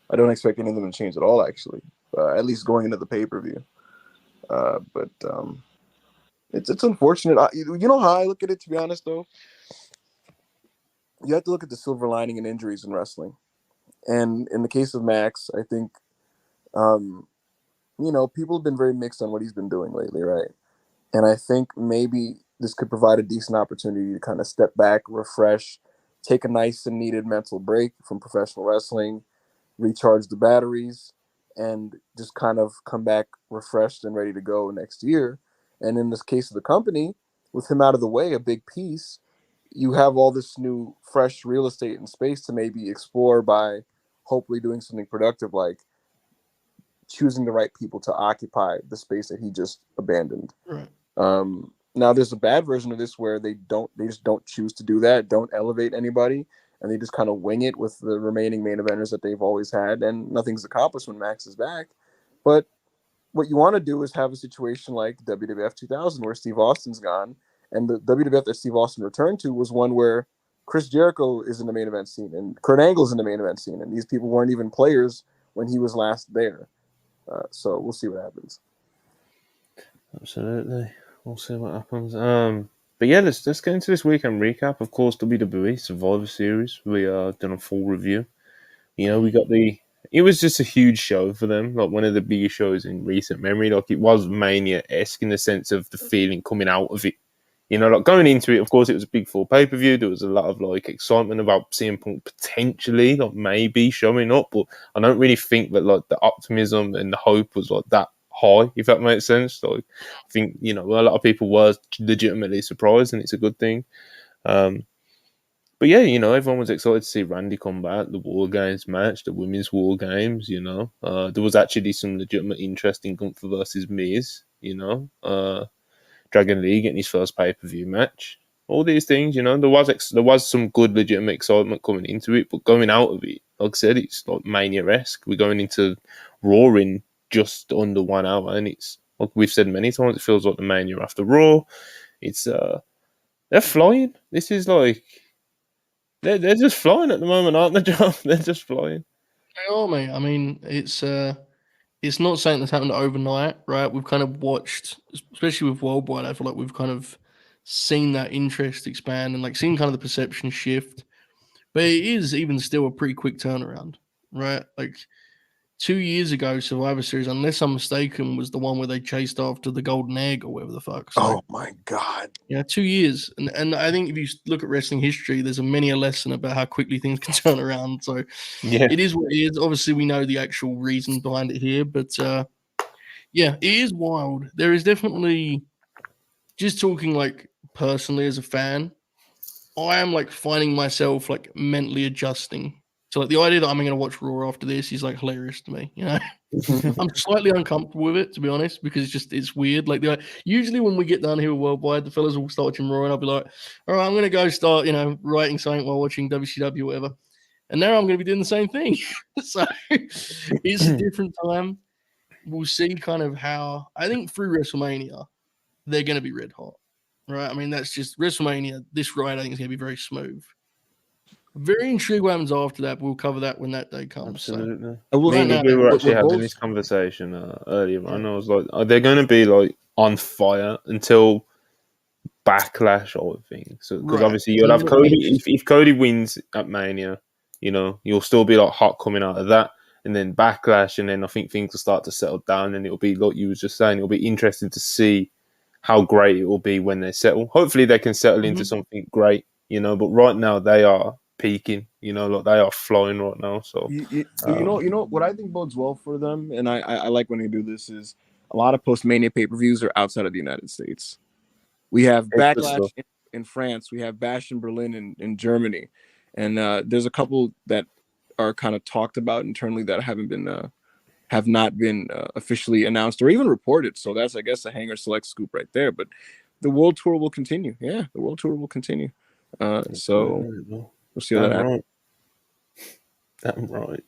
I don't expect any of them to change at all, actually, at least going into the pay-per-view. But it's unfortunate. You know how I look at it, to be honest, though? You have to look at the silver lining in injuries in wrestling. And in the case of Max, I think, people have been very mixed on what he's been doing lately, right? And I think maybe this could provide a decent opportunity to kind of step back, refresh, take a nice and needed mental break from professional wrestling, recharge the batteries, and just kind of come back refreshed and ready to go next year. And in this case of the company, with him out of the way, a big piece, you have all this new, fresh real estate and space to maybe explore by hopefully doing something productive, like choosing the right people to occupy the space that he just abandoned. Right. Now there's a bad version of this where they just don't choose to do that, don't elevate anybody, and they just kind of wing it with the remaining main eventers that they've always had, and nothing's accomplished when Max is back. But what you want to do is have a situation like WWF 2000 where Steve Austin's gone, and the WWF that Steve Austin returned to was one where Chris Jericho is in the main event scene and Kurt Angle's in the main event scene, and these people weren't even players when he was last there. So we'll see what happens. Absolutely, we'll see what happens. But yeah, let's get into this weekend recap. Of course, WWE Survivor Series. We done a full review. We got it was just a huge show for them, like one of the biggest shows in recent memory. Like it was Mania-esque in the sense of the feeling coming out of it. Like going into it, of course, it was a big full pay-per-view. There was a lot of like excitement about CM Punk potentially, like maybe showing up, but I don't really think that like the optimism and the hope was like that high, if that makes sense. Like I think, a lot of people were legitimately surprised, and it's a good thing. But yeah, everyone was excited to see Randy come back, the War Games match, the Women's War Games, there was actually some legitimate interest in Gunther versus Miz, Dragon Lee getting his first pay-per-view match. All these things, there was some good legitimate excitement coming into it, but going out of it, like I said, it's like Mania-esque. We're going into Raw in just under 1 hour, and it's, like we've said many times, it feels like the Mania after Raw. It's, they're flying. This is like, they're just flying at the moment, aren't they, John? They're just flying. They are, mate. I mean, it's it's not something that's happened overnight, right? We've kind of watched, especially with Worldwide, I feel like we've kind of seen that interest expand and like seen kind of the perception shift. But it is even still a pretty quick turnaround, right? Like 2 years ago, Survivor Series, unless I'm mistaken, was the one where they chased after the golden egg or whatever the fuck. So, Oh my God. yeah, 2 years. And I think if you look at wrestling history, there's many a lesson about how quickly things can turn around. So Yeah. it is what it is. Obviously, we know the actual reason behind it here, but yeah, it is wild. There is definitely, just talking like personally as a fan, I am like finding myself like mentally adjusting. So like the idea that I'm going to watch Raw after this is like hilarious to me. You know, I'm slightly uncomfortable with it, to be honest, because it's weird. Like usually when we get down here Worldwide, the fellas will start watching Raw, and I'll be like, all right, I'm going to go start, writing something while watching WCW or whatever. And now I'm going to be doing the same thing. So it's a different time. We'll see kind of how, I think through WrestleMania, they're going to be red hot, right? I mean, that's just WrestleMania. This ride, I think, is going to be very smooth. Very intrigued what happens after that. But we'll cover that when that day comes. Absolutely. So, Me and we were actually having this conversation earlier, Yeah. and I was like, are they going to be like on fire until Backlash or thing? So because obviously you'll have Cody. If Cody wins at Mania, you'll still be like hot coming out of that, and then Backlash, and then I think things will start to settle down, and it'll be like you was just saying, it'll be interesting to see how great it will be when they settle. Hopefully they can settle into something great, but right now they are peaking, like they are flying right now. So you know what I think bodes well for them, and I like when they do this, is a lot of post-Mania pay-per-views are outside of the United States. We have Backlash in France, we have Bash in Berlin in Germany, and there's a couple that are kind of talked about internally that have not been officially announced or even reported. So that's, I guess, a Hanger Select scoop right there. But the World Tour will continue. Yeah, the World Tour will continue. So we'll see how that happens. Damn right.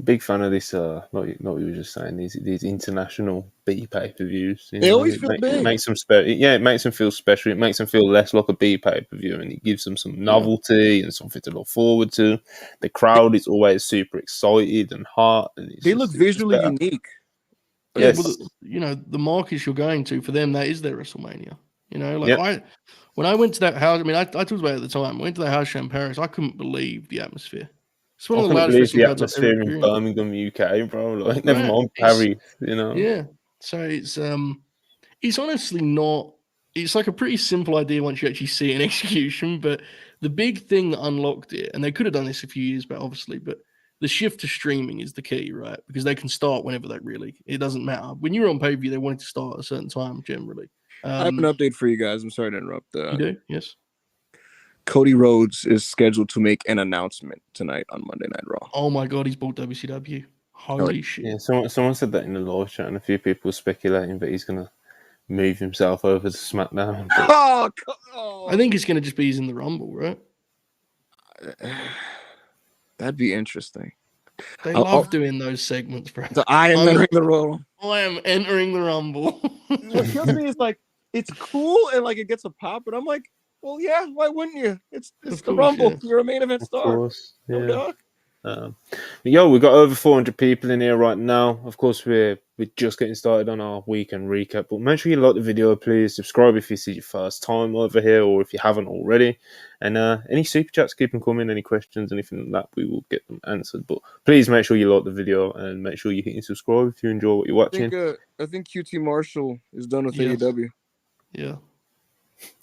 Big fan of this. Like you were just saying, these international B pay-per-views. They always feel big. It makes them it makes them feel special. It makes them feel less like a B pay-per-view, and it gives them some novelty and something to look forward to. The crowd is always super excited and hot, and they look visually unique. Yeah, well, the markets you're going to for them, that is their WrestleMania. When I went to that house, I mean, I talked about it at the time. I went to that house show in Paris. I couldn't believe the atmosphere. It's one of the loudest wrestling crowds I've ever experienced. Birmingham, UK, bro. Like, never mind Paris, Yeah. So it's honestly not. It's like a pretty simple idea once you actually see it in execution. But the big thing that unlocked it, and they could have done this a few years back, obviously, but the shift to streaming is the key, right? Because they can start whenever it doesn't matter. When you're on pay-per-view, they wanted to start at a certain time generally. I have an update for you guys. I'm sorry to interrupt. You do? Yes. Cody Rhodes is scheduled to make an announcement tonight on Monday Night Raw. Oh my God, he's bought WCW. Holy shit. Yeah, someone said that in the live chat, and a few people were speculating that he's going to move himself over to SmackDown. I think it's going to just be he's in the Rumble, right? That'd be interesting. They love doing those segments, bro. So I am entering the Rumble. I am entering the Rumble. What kills me is like, it's cool and like it gets a pop, but I'm like, well, yeah, why wouldn't you? It's the Rumble. Yeah. You're a main event star. Of course, yeah. We've got over 400 people in here right now. Of course, we're just getting started on our weekend recap, but make sure you like the video, please. Subscribe if this is your first time over here, or if you haven't already. And any super chats, keep them coming. Any questions, anything like that, we will get them answered. But please make sure you like the video and make sure you hit subscribe if you enjoy what you're watching. I think QT Marshall is done with AEW. Yeah.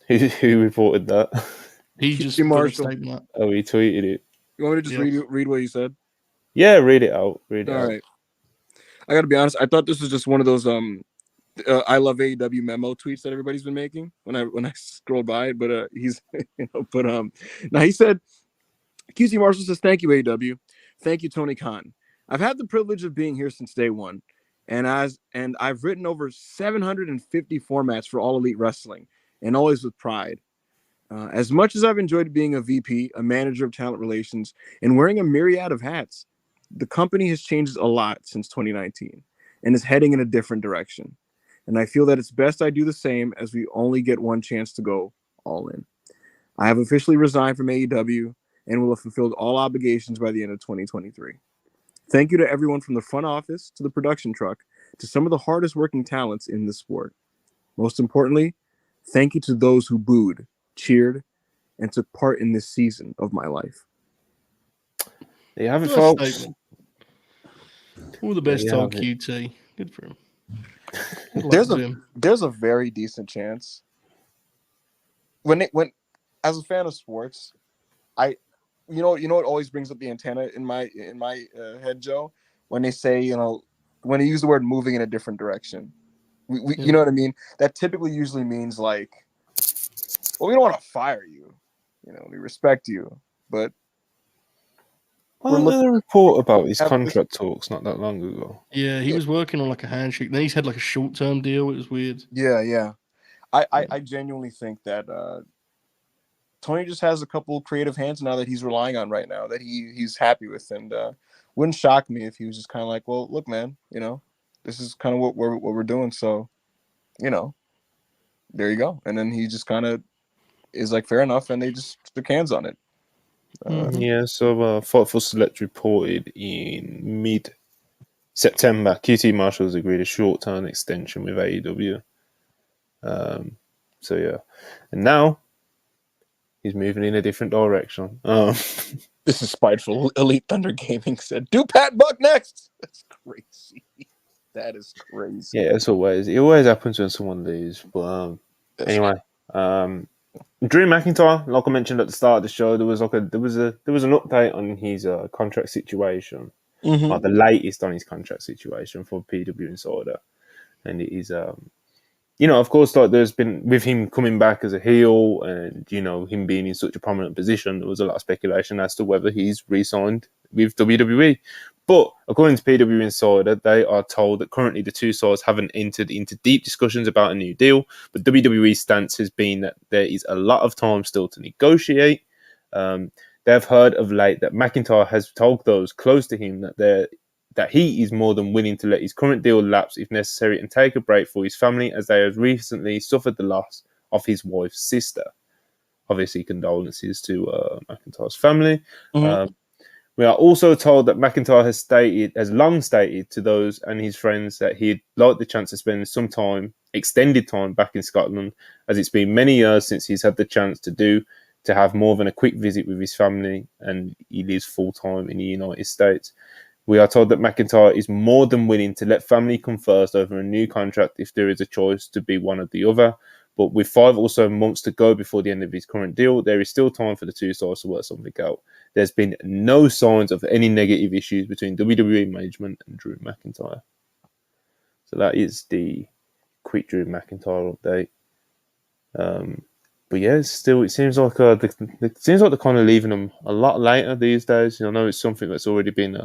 Who reported that? He just Marshall. Oh, he tweeted it. You want me to just read what he said? Yeah, read it out. All right. I got to be honest. I thought this was just one of those I love AEW memo tweets that everybody's been making when I scrolled by it. But he's now he said, QT Marshall says, "Thank you, AEW. Thank you, Tony Khan. I've had the privilege of being here since day one, and I've written over 750 formats for All Elite Wrestling, and always with pride. As much as I've enjoyed being a VP, a manager of talent relations, and wearing a myriad of hats, the company has changed a lot since 2019 and is heading in a different direction. And I feel that it's best I do the same, as we only get one chance to go all in. I have officially resigned from AEW and will have fulfilled all obligations by the end of 2023. Thank you to everyone from the front office to the production truck to some of the hardest working talents in the sport. Most importantly, thank you to those who booed, cheered, and took part in this season of my life. There you have it, Nice folks. statement. All the There best you told have it. QT. Good for him. Good luck to him. There's a very decent chance when as a fan of sports, you know what always brings up the antenna in my head, Joe, when they say, when they use the word moving in a different direction. We Yeah. You know what I mean? That typically usually means like, well, we don't want to fire you, we respect you, but Wasn't looking there a report about his at this. contract talks not that long ago? Yeah, he was working on like a handshake. Then he's had like a short-term deal. It was weird. Yeah. I genuinely think that Tony just has a couple creative hands now that he's relying on right now that he's happy with, and wouldn't shock me if he was just kind of like, well, look, man, this is kind of what we're doing, so there you go, and then he just kind of is like, fair enough, and they just shook hands on it. Yeah, so Fightful Select reported in mid-September, QT Marshall's agreed a short-term extension with AEW. So yeah, and now he's moving in a different direction. This is spiteful. Elite Thunder Gaming said, "Do Pat Buck next." That's crazy. That is crazy. Yeah, as always, it always happens when someone leaves. But anyway, Drew McIntyre, like I mentioned at the start of the show, there was an update on his contract situation, or the latest on his contract situation for PW Insider, and it is of course, like there's been with him coming back as a heel, and him being in such a prominent position, there was a lot of speculation as to whether he's re-signed with WWE. But according to PW Insider, they are told that currently the two sides haven't entered into deep discussions about a new deal. But WWE's stance has been that there is a lot of time still to negotiate. They've heard of late that McIntyre has told those close to him that he is more than willing to let his current deal lapse if necessary and take a break for his family, as they have recently suffered the loss of his wife's sister. Obviously, condolences to McIntyre's family. We are also told that McIntyre has long stated to those and his friends that he'd like the chance to spend some time, extended time, back in Scotland, as it's been many years since he's had the chance to have more than a quick visit with his family, and he lives full time in the United States. We are told that McIntyre is more than willing to let family come first over a new contract if there is a choice to be one or the other. But with 5 or so months to go before the end of his current deal, there is still time for the two sides to work something out. There's been no signs of any negative issues between WWE management and Drew McIntyre. So that is the quick Drew McIntyre update. But yeah, it seems like they're kind of leaving them a lot later these days. I know it's something that's already been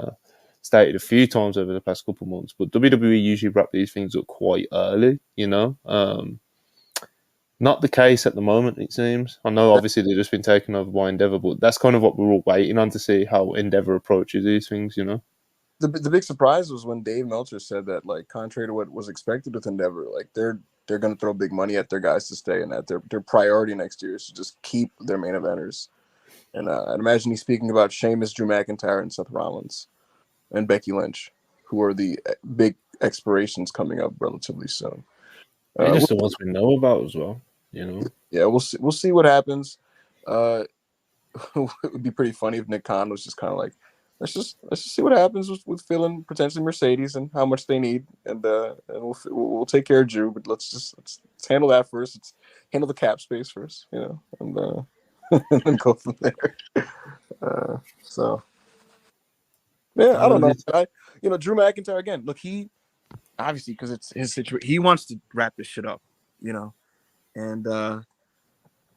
stated a few times over the past couple of months, but WWE usually wrap these things up quite early. Not the case at the moment, it seems. I know, obviously, they've just been taken over by Endeavor, but that's kind of what we're all waiting on to see how Endeavor approaches these things, The big surprise was when Dave Meltzer said that, like, contrary to what was expected with Endeavor, like, they're going to throw big money at their guys to stay, and that their priority next year is to just keep their main eventers. And I'd imagine he's speaking about Sheamus, Drew McIntyre, and Seth Rollins, and Becky Lynch, who are the big expirations coming up relatively soon. They're just the ones we know about as well. Yeah, we'll see what happens. It would be pretty funny if Nick Khan was just kind of like, let's just see what happens with Phil and potentially Mercedes and how much they need, and we'll take care of Drew, but let's handle that first. Let's handle the cap space first, and and then go from there. So yeah, I don't know. Drew McIntyre again. Look, he obviously, because it's his situation, he wants to wrap this shit up, and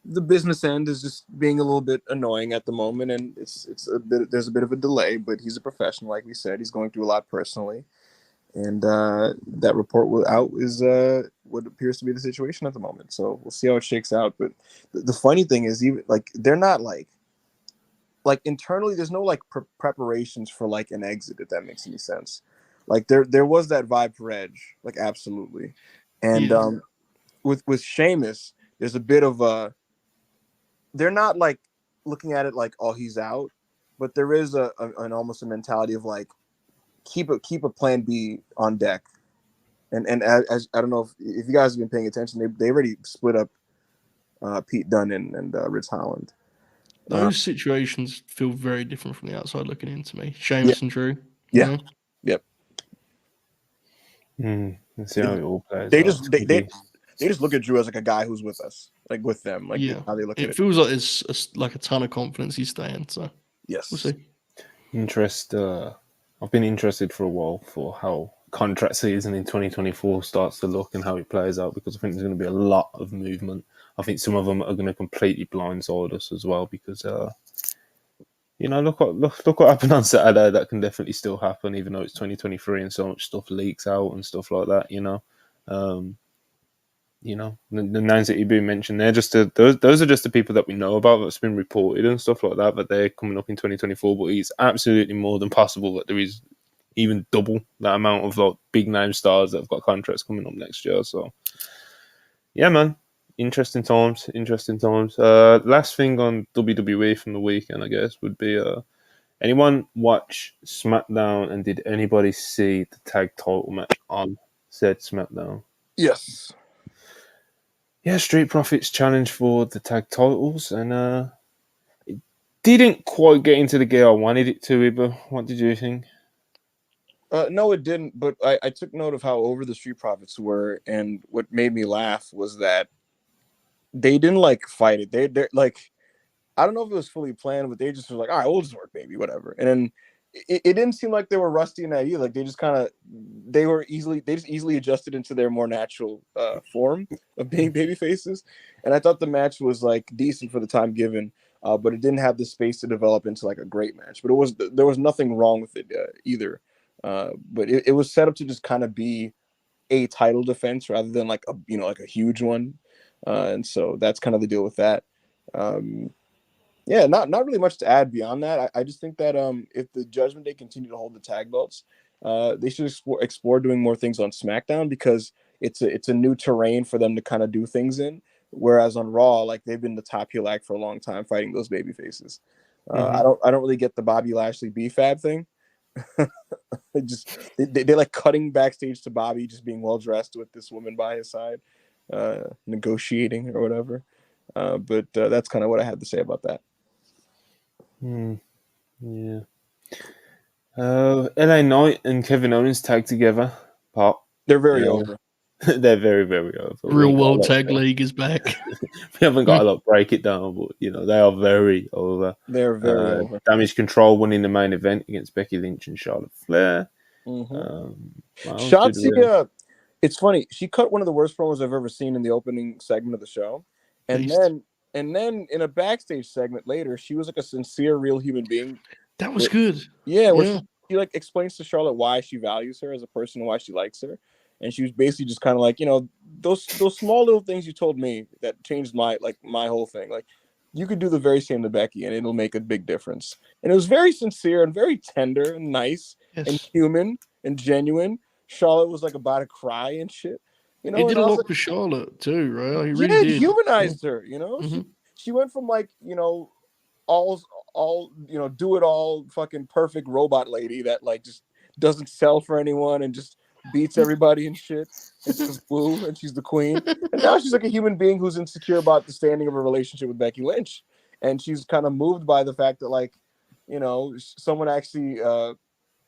the business end is just being a little bit annoying at the moment, and there's a bit of a delay, but he's a professional, like we said. He's going through a lot personally, and that report is what appears to be the situation at the moment. So we'll see how it shakes out. But the funny thing is, even like, they're not like internally, there's no like preparations for like an exit, if that makes any sense. Like there was that vibe for Edge, like, absolutely, and with Sheamus, there's a bit of a, they're not like looking at it like, oh, he's out, but there is an almost a mentality of like, keep a plan B on deck. And as I don't know if you guys have been paying attention, they already split up Pete Dunne and Rich Holland. Those situations feel very different from the outside looking into me. Yeah. Sheamus and Drew. Yeah. Yep. Let's see how it all plays They out. just they just look at Drew as like a guy who's with us, like with them, like Yeah. how they look at It it. feels like there's like a ton of confidence he's staying. So Yes. we'll see. I've been interested for a while for how contract season in 2024 starts to look and how it plays out, because I think there's going to be a lot of movement. I think some of them are going to completely blindside us as well, because look what happened on Saturday. That can definitely still happen, even though it's 2023 and so much stuff leaks out and stuff like that. The names that you've been mentioned, they're just those are just the people that we know about that's been reported and stuff like that. But they're coming up in 2024. But it's absolutely more than possible that there is even double that amount of like big name stars that have got contracts coming up next year. So, yeah, man, interesting times. Last thing on WWE from the weekend, I guess, would be anyone watch SmackDown, and did anybody see the tag title match on said SmackDown? Yes. Yeah, Street Profits challenge for the tag titles, and it didn't quite get into the gear I wanted it to, but what did you think? No, it didn't. But I took note of how over the Street Profits were, and what made me laugh was that they didn't like fight it. They're like, I don't know if it was fully planned, but they just were like, all right, we'll just work, baby, whatever. And then it didn't seem like they were rusty in that either. Like they just easily adjusted into their more natural form of being baby faces. And I thought the match was like decent for the time given, but it didn't have the space to develop into like a great match. But there was nothing wrong with it either. But it was set up to just kind of be a title defense rather than like a huge one. And so that's kind of the deal with that. Yeah, not really much to add beyond that. I just think that if the Judgment Day continue to hold the tag belts, they should explore doing more things on SmackDown, because it's a new terrain for them to kind of do things in. Whereas on Raw, like they've been the top heel act for a long time, fighting those baby faces. I don't really get the Bobby Lashley BFAB thing. They like cutting backstage to Bobby just being well dressed with this woman by his side, negotiating or whatever. But that's kind of what I had to say about that. Yeah. LA Knight and Kevin Owens tag together. Pop. They're very over. They're very, very over. Real World Tag League is back. We haven't got a lot break it down, but they are very over. They're very over. Damage Control winning the main event against Becky Lynch and Charlotte Flair. Shotzi, it's funny. She cut one of the worst promos I've ever seen in the opening segment of the show, and then in a backstage segment later, she was like a sincere, real human being. That was good. Yeah, where she like explains to Charlotte why she values her as a person and why she likes her, and she was basically just kind of like, those small little things you told me that changed my whole thing. Like, you could do the very same to Becky, and it'll make a big difference. And it was very sincere and very tender and nice and human and genuine. Charlotte was like about to cry and shit. He did a lot for Charlotte too, right? He really did. Humanized her. She went from like all do it all fucking perfect robot lady that like just doesn't sell for anyone and just beats everybody and shit. It's just woo, and she's the queen. And now she's like a human being who's insecure about the standing of her relationship with Becky Lynch, and she's kind of moved by the fact that like someone actually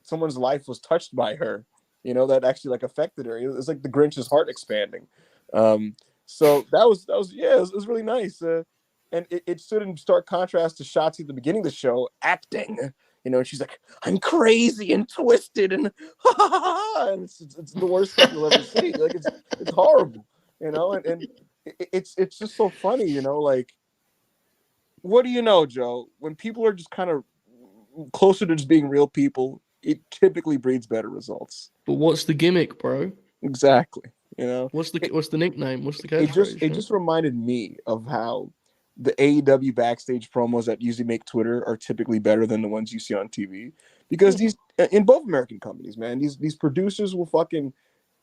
someone's life was touched by her. That actually like affected her. It was like the Grinch's heart expanding. So that was it was really nice. And it stood in stark contrast to Shotzi at the beginning of the show acting. And she's like, I'm crazy and twisted and and it's the worst stuff you'll ever see. Like it's horrible, and it's just so funny, like, what do you know, Joe? When people are just kind of closer to just being real people, it typically breeds better results. But what's the gimmick, bro? Exactly. What's the nickname? What's the catchphrase? It just reminded me of how the AEW backstage promos that usually make Twitter are typically better than the ones you see on TV, because these in both American companies, man, these producers will fucking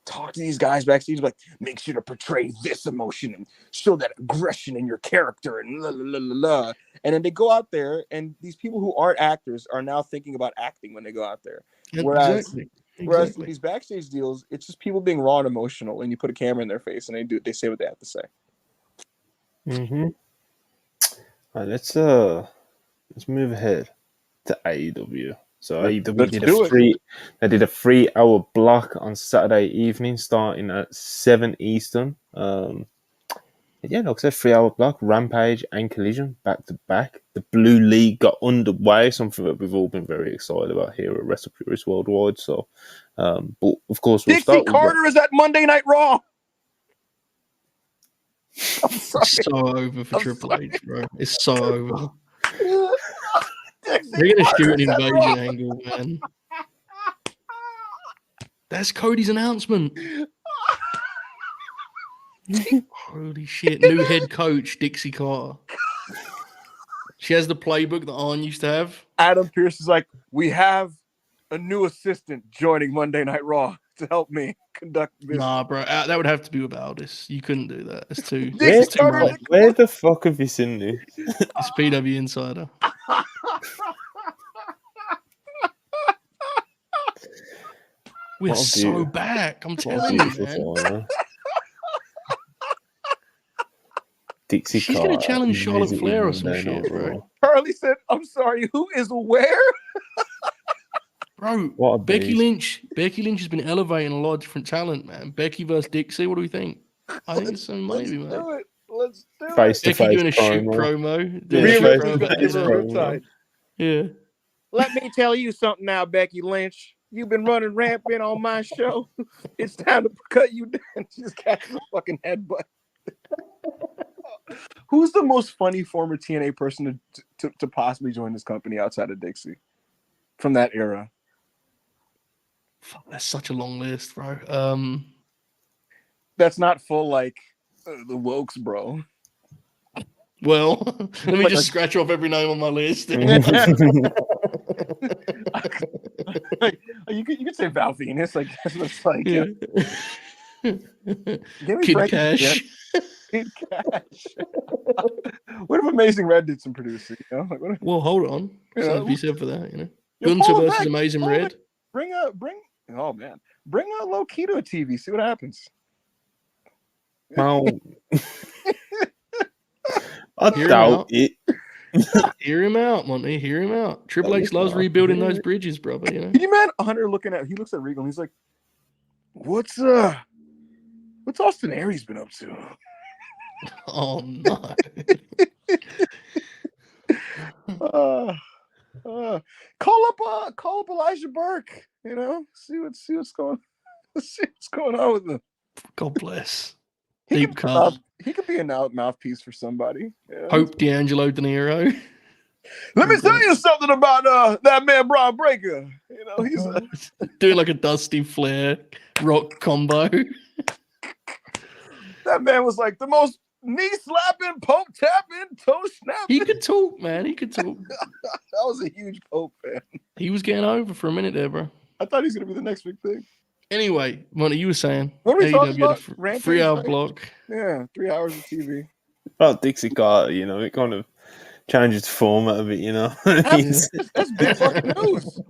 talk to these guys backstage, like, make sure to portray this emotion and show that aggression in your character and la la la la la. And then they go out there, and these people who aren't actors are now thinking about acting when they go out there. Whereas for these backstage deals, it's just people being raw and emotional, and you put a camera in their face and they say what they have to say. Mm-hmm. All right, let's move ahead to AEW. So AEW did a 3-hour block on Saturday evening, starting at 7 Eastern. Yeah, like I said, 3-hour block, Rampage and Collision back to back. The Blue League got underway, something that we've all been very excited about here at WrestlePurists Worldwide. So, but of course, we'll Dixie Carter is at Monday Night Raw. I'm sorry. It's so over for Triple H, bro. It's so over. Dixie They're gonna shoot Carter's an at invasion Raw. angle, man. That's Cody's announcement. Holy shit. New head coach, Dixie Carter. She has the playbook that Arn used to have. Adam Pearce is like, we have a new assistant joining Monday Night Raw to help me conduct this. Nah, bro. That would have to be with Aldis. You couldn't do that. It's too, Dixie it's too Carter- much. Where the fuck have you seen this? It's PW Insider. We're What a so beauty. back. I'm What a telling you, beautiful man. time, huh? Dixie She's Carter gonna challenge Charlotte visiting Flair or some Monday shit, Night bro. Raw. Harley said, I'm sorry, who is where? Bro, What a Becky beast. Lynch. Becky Lynch has been elevating a lot of different talent, man. Becky versus Dixie. What do we think? I think it's some Let's maybe, man. do it. Let's do it. Face to Becky face doing a shoot promo. promo. Doing Yeah, a shoot face promo to about face this, promo. Yeah. Let me tell you something now, Becky Lynch. You've been running rampant on my show. It's time to cut you down. She just got a fucking headbutt. Who's the most funny former TNA person to possibly join this company outside of Dixie from that era? Fuck, that's such a long list, bro. That's not full like the Wokes, bro. Well, let me Like just scratch off every name on my list. Like, you could say Val Venus. I guess it's like Yeah. give me Kid Frankie Cash. Kid Cash. What if Amazing Red did some producing? You know? Like, what if, Well, hold on. You So know? be said for that, you know. Yeah, Gunther pull it versus back, Amazing pull it Red. bring Low Key to a TV. See what happens. Well, I Hear him doubt out. it. Hear him out, Monty. Hear him out. Triple H loves rebuilding those bridges, brother. You know. Can you man Hunter he looks at Regal and he's like, what's Austin Aries been up to? Oh no. Call up Elijah Burke, you know, see what's going on with him. God bless. He Deep cut. could be a mouthpiece for somebody. Yeah. Hope D'Angelo De Niro. Let me tell you something about that man Braun Breaker. You know, he's doing like a Dusty Flair rock combo. that man was like the most knee slapping, poke tapping, toe snapping. He could talk, man. He could talk. That was a huge Pope fan. He was getting over for a minute there, bro. I thought he was gonna be the next big thing. Anyway, Monty, you were saying What are we talking AEW had about? a Rampage, 3-hour right? block. Yeah, 3 hours of TV. Well, Dixie Carter, you know, it kind of changes the format of it, you know. That's big fucking news.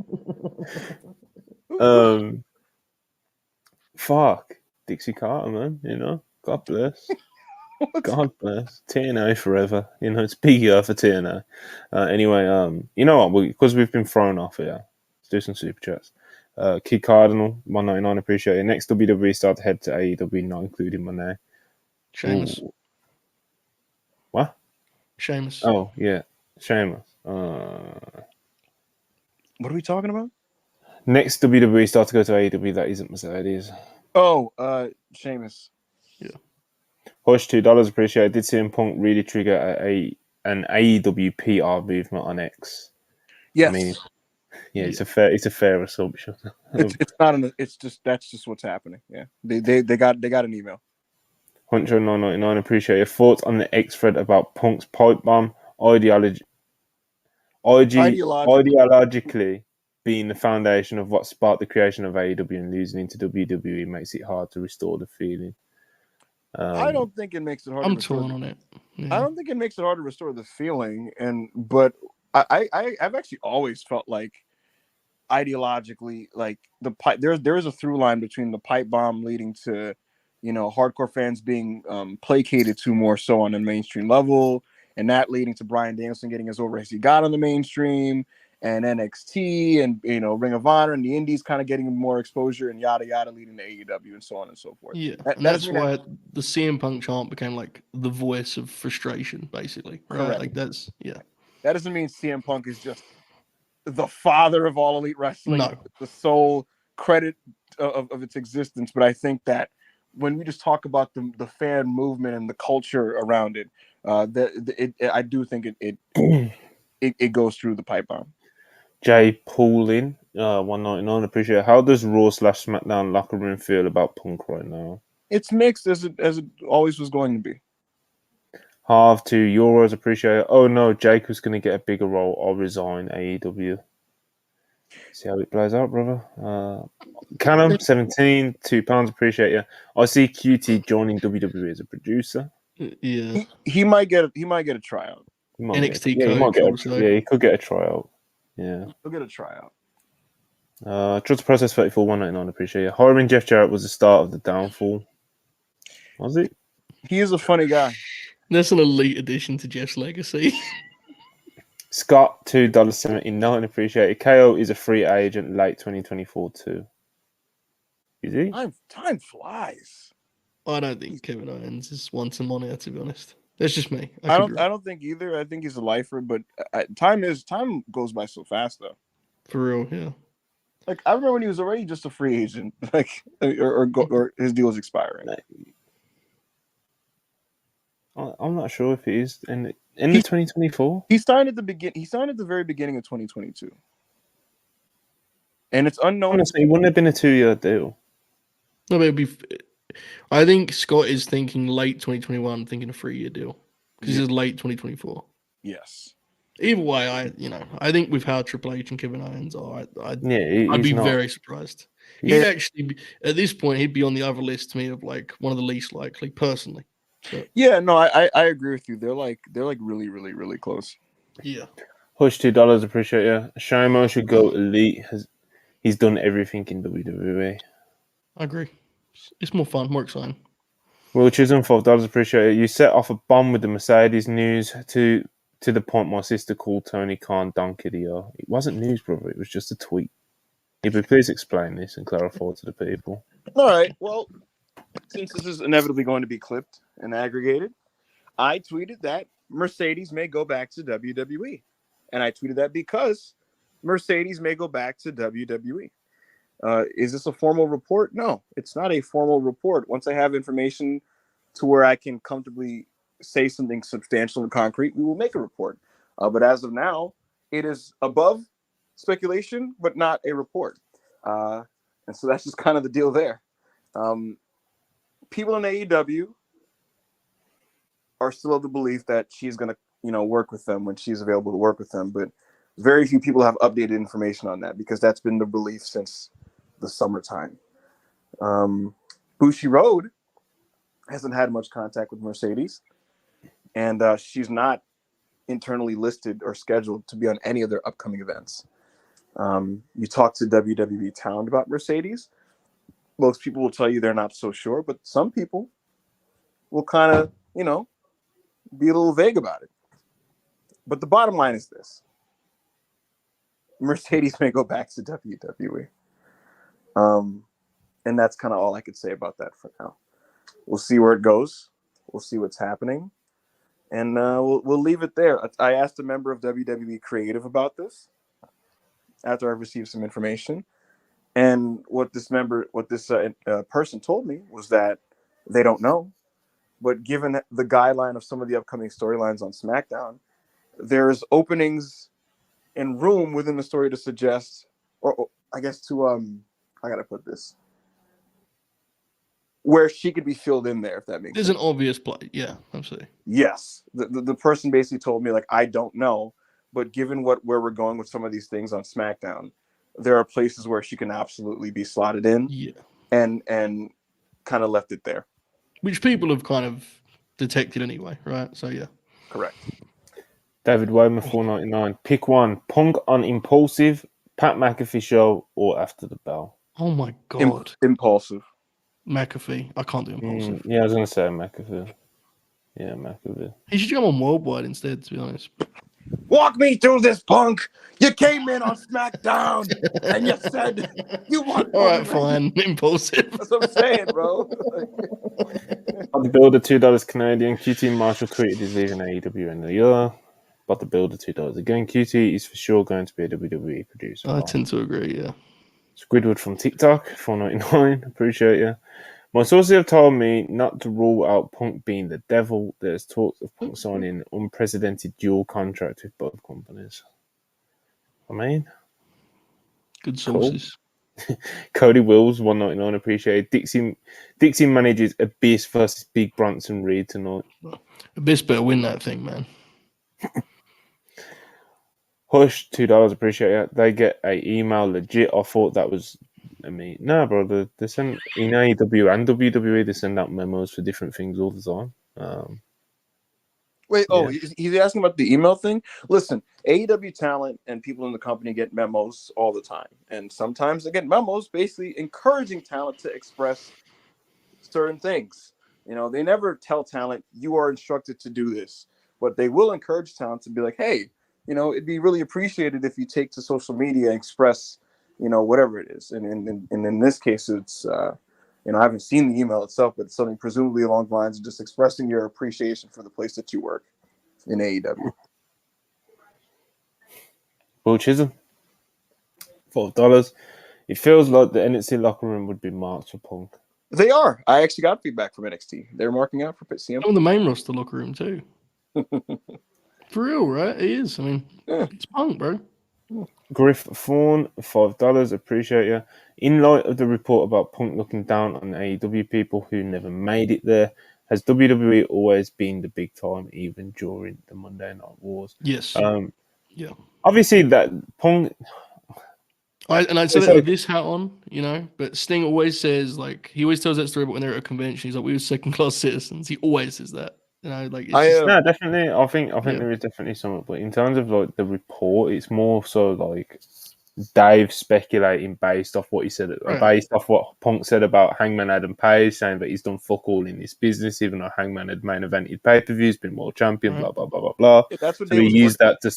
Fuck Dixie Carter, man. You know, God bless. God bless TNA forever. You know, it's big year for TNA. Anyway, you know what? Because we've been thrown off here, let's do some super chats. Kid Cardinal 199, appreciate it. Next WWE start to head to AEW, not including my name. Sheamus. Ooh. What? Sheamus. Oh yeah, Sheamus. What are we talking about? Next WWE start to go to AEW that isn't Mercedes. Oh, Sheamus. Hush, $2, appreciate it. Did CM Punk really trigger an AEW PR movement on X? Yes. I mean, yeah, it's a fair assumption. It's not that's just what's happening. Yeah. They got an email. Hunter 999, appreciate your thoughts on the X thread about Punk's pipe bomb ideologically. being the foundation of what sparked the creation of AEW and losing into WWE makes it hard to restore the feeling. I don't think it makes it hard. I'm torn on it. Yeah. I don't think it makes it hard to restore the feeling, but I've actually always felt like ideologically, like the pipe. There is a through line between the pipe bomb leading to, hardcore fans being placated to more so on the mainstream level, and that leading to Bryan Danielson getting as over as he got on the mainstream, and NXT and Ring of Honor and the Indies kind of getting more exposure and yada yada, leading to AEW and so on and so forth. Yeah, and that's why the CM Punk chant became like the voice of frustration, basically. Right? Correct. Like that doesn't mean CM Punk is just the father of all elite wrestling, no. the sole credit of its existence. But I think that when we just talk about the fan movement and the culture around it, I do think it goes through the pipe bomb. Jay Paulin, 199. Appreciate it. How does Raw / SmackDown locker room feel about Punk right now? It's mixed as it always was going to be. Half €2. Appreciate it. Oh no, Jake was going to get a bigger role. I'll resign AEW. See how it plays out, brother. Canham 17, £2. Appreciate you. I see QT joining WWE as a producer. Yeah, he might get a tryout. NXT he could get a tryout. Yeah, he'll get a tryout. Trust Process 34 199. Appreciate it. Hiring Jeff Jarrett was the start of the downfall. Was it? He is a funny guy. That's an elite addition to Jeff's legacy. Scott $2.79. Appreciate it. KO is a free agent late 2024 too. Is he? Time flies. I don't think Kevin Owens is one to monitor, to be honest. That's just me. I don't think either. I think he's a lifer, but time goes by so fast though. For real, yeah. Like I remember when he was already just a free agent, like or his deal was expiring. I'm not sure if he is in 2024. He signed at the beginning. He signed at the very beginning of 2022, and it's unknown. Honestly, it wouldn't have been a 2-year deal. No, but I think Scott is thinking late 2021, thinking a 3-year deal because it's late 2024. Yes. Either way, I think with how Triple H and Kevin Owens are, I'd be very surprised. He'd actually, at this point, he'd be on the other list to me of like one of the least likely, personally. But, yeah, no, I agree with you. They're like really, really, really close. Yeah. Hush $2. Appreciate you. Shimo should go elite. He's done everything in WWE. I agree. It's more fun, more exciting. Will Chisholm $5. Appreciate it. You set off a bomb with the Mercedes news to the point my sister called Tony Khan Donkedio. It wasn't news, brother. It was just a tweet. If you please explain this and clarify to the people. All right. Well, since this is inevitably going to be clipped and aggregated, I tweeted that Mercedes may go back to WWE. And I tweeted that because Mercedes may go back to WWE. Is this a formal report? No, it's not a formal report. Once I have information to where I can comfortably say something substantial and concrete, we will make a report. But as of now, it is above speculation, but not a report. And so that's just kind of the deal there. People in AEW are still of the belief that she's going to, work with them when she's available to work with them. But very few people have updated information on that because that's been the belief since the summertime. Bushi Road hasn't had much contact with Mercedes, and she's not internally listed or scheduled to be on any of their upcoming events. You talk to WWE Talent about Mercedes, most people will tell you they're not so sure, but some people will kind of, be a little vague about it. But the bottom line is this. Mercedes may go back to WWE. And that's kind of all I could say about that for now. We'll see where it goes. We'll see what's happening. And we'll leave it there. I asked a member of WWE Creative about this after I received some information. And what this person told me was that they don't know. But given the guideline of some of the upcoming storylines on SmackDown, there's openings and room within the story to suggest, or I guess to, I got to put this, where she could be filled in there, if that makes sense. There's an obvious play. Yeah, absolutely. Yes. The person basically told me, like, I don't know, but given where we're going with some of these things on SmackDown, there are places where she can absolutely be slotted in, Yeah. and kind of left it there. Which people have kind of detected anyway, right? So yeah. Correct. David Wayman, $4.99. Pick one: Punk on Impulsive, Pat McAfee show, or After the Bell. Oh my god. Impulsive. McAfee. I can't do Impulsive. Yeah, I was gonna say McAfee. Yeah, McAfee. He should come on Worldwide instead, to be honest. Walk me through this, Punk. You came in on SmackDown and you said you want. All right, fine. Impulsive. That's what I'm saying, bro. But the builder $2 Canadian. QT Marshall tweeted he's leaving AEW in the year. But the builder $2 again. QT is for sure going to be a WWE producer. I tend to agree, yeah. Squidward from TikTok, $4.99. Appreciate you. My sources have told me not to rule out Punk being the devil. There's talks of Punk signing an unprecedented dual contract with both companies. I mean, good sources. Cool. Cody Wills, $1.99. Appreciate it. Dixie manages Abyss versus Big Bronson Reed tonight. Abyss better win that thing, man. Hush, $2. Appreciate it. They get a email legit. I thought that was. I mean, no, bro. They send in AEW and WWE. They send out memos for different things all the time. Wait, he's asking about the email thing? Listen, AEW talent and people in the company get memos all the time. And sometimes they get memos basically encouraging talent to express certain things. You know, they never tell talent, you are instructed to do this. But they will encourage talent to be like, hey, you know, it'd be really appreciated if you take to social media and express, you know, whatever it is. And in this case, it's, you know, I haven't seen the email itself, but it's something presumably along the lines of just expressing your appreciation for the place that you work in AEW. Will Chisholm, $4. It feels like the NXT locker room would be marked for Punk. They are. I actually got feedback from NXT. They're marking out for CM. On the main roster locker room too. For real, right? It is. I mean, It's Punk, bro. Griff Fawn, $5. Appreciate you. In light of the report about Punk looking down on AEW people who never made it there, has WWE always been the big time, even during the Monday Night Wars? Yes. Yeah. Obviously, that Punk. I'd say that with this hat on, you know, but Sting always says, like, he always tells that story about when they're at a convention. He's like, we were second-class citizens. He always says that. You know, like, no, definitely. I think there is definitely something, but in terms of like the report, it's more so like Dave speculating based off what he said, based off what Punk said about Hangman Adam Page, saying that he's done fuck all in this business, even though Hangman had main evented pay-per-views, been world champion, blah blah blah blah blah. Yeah, that's what so he used that to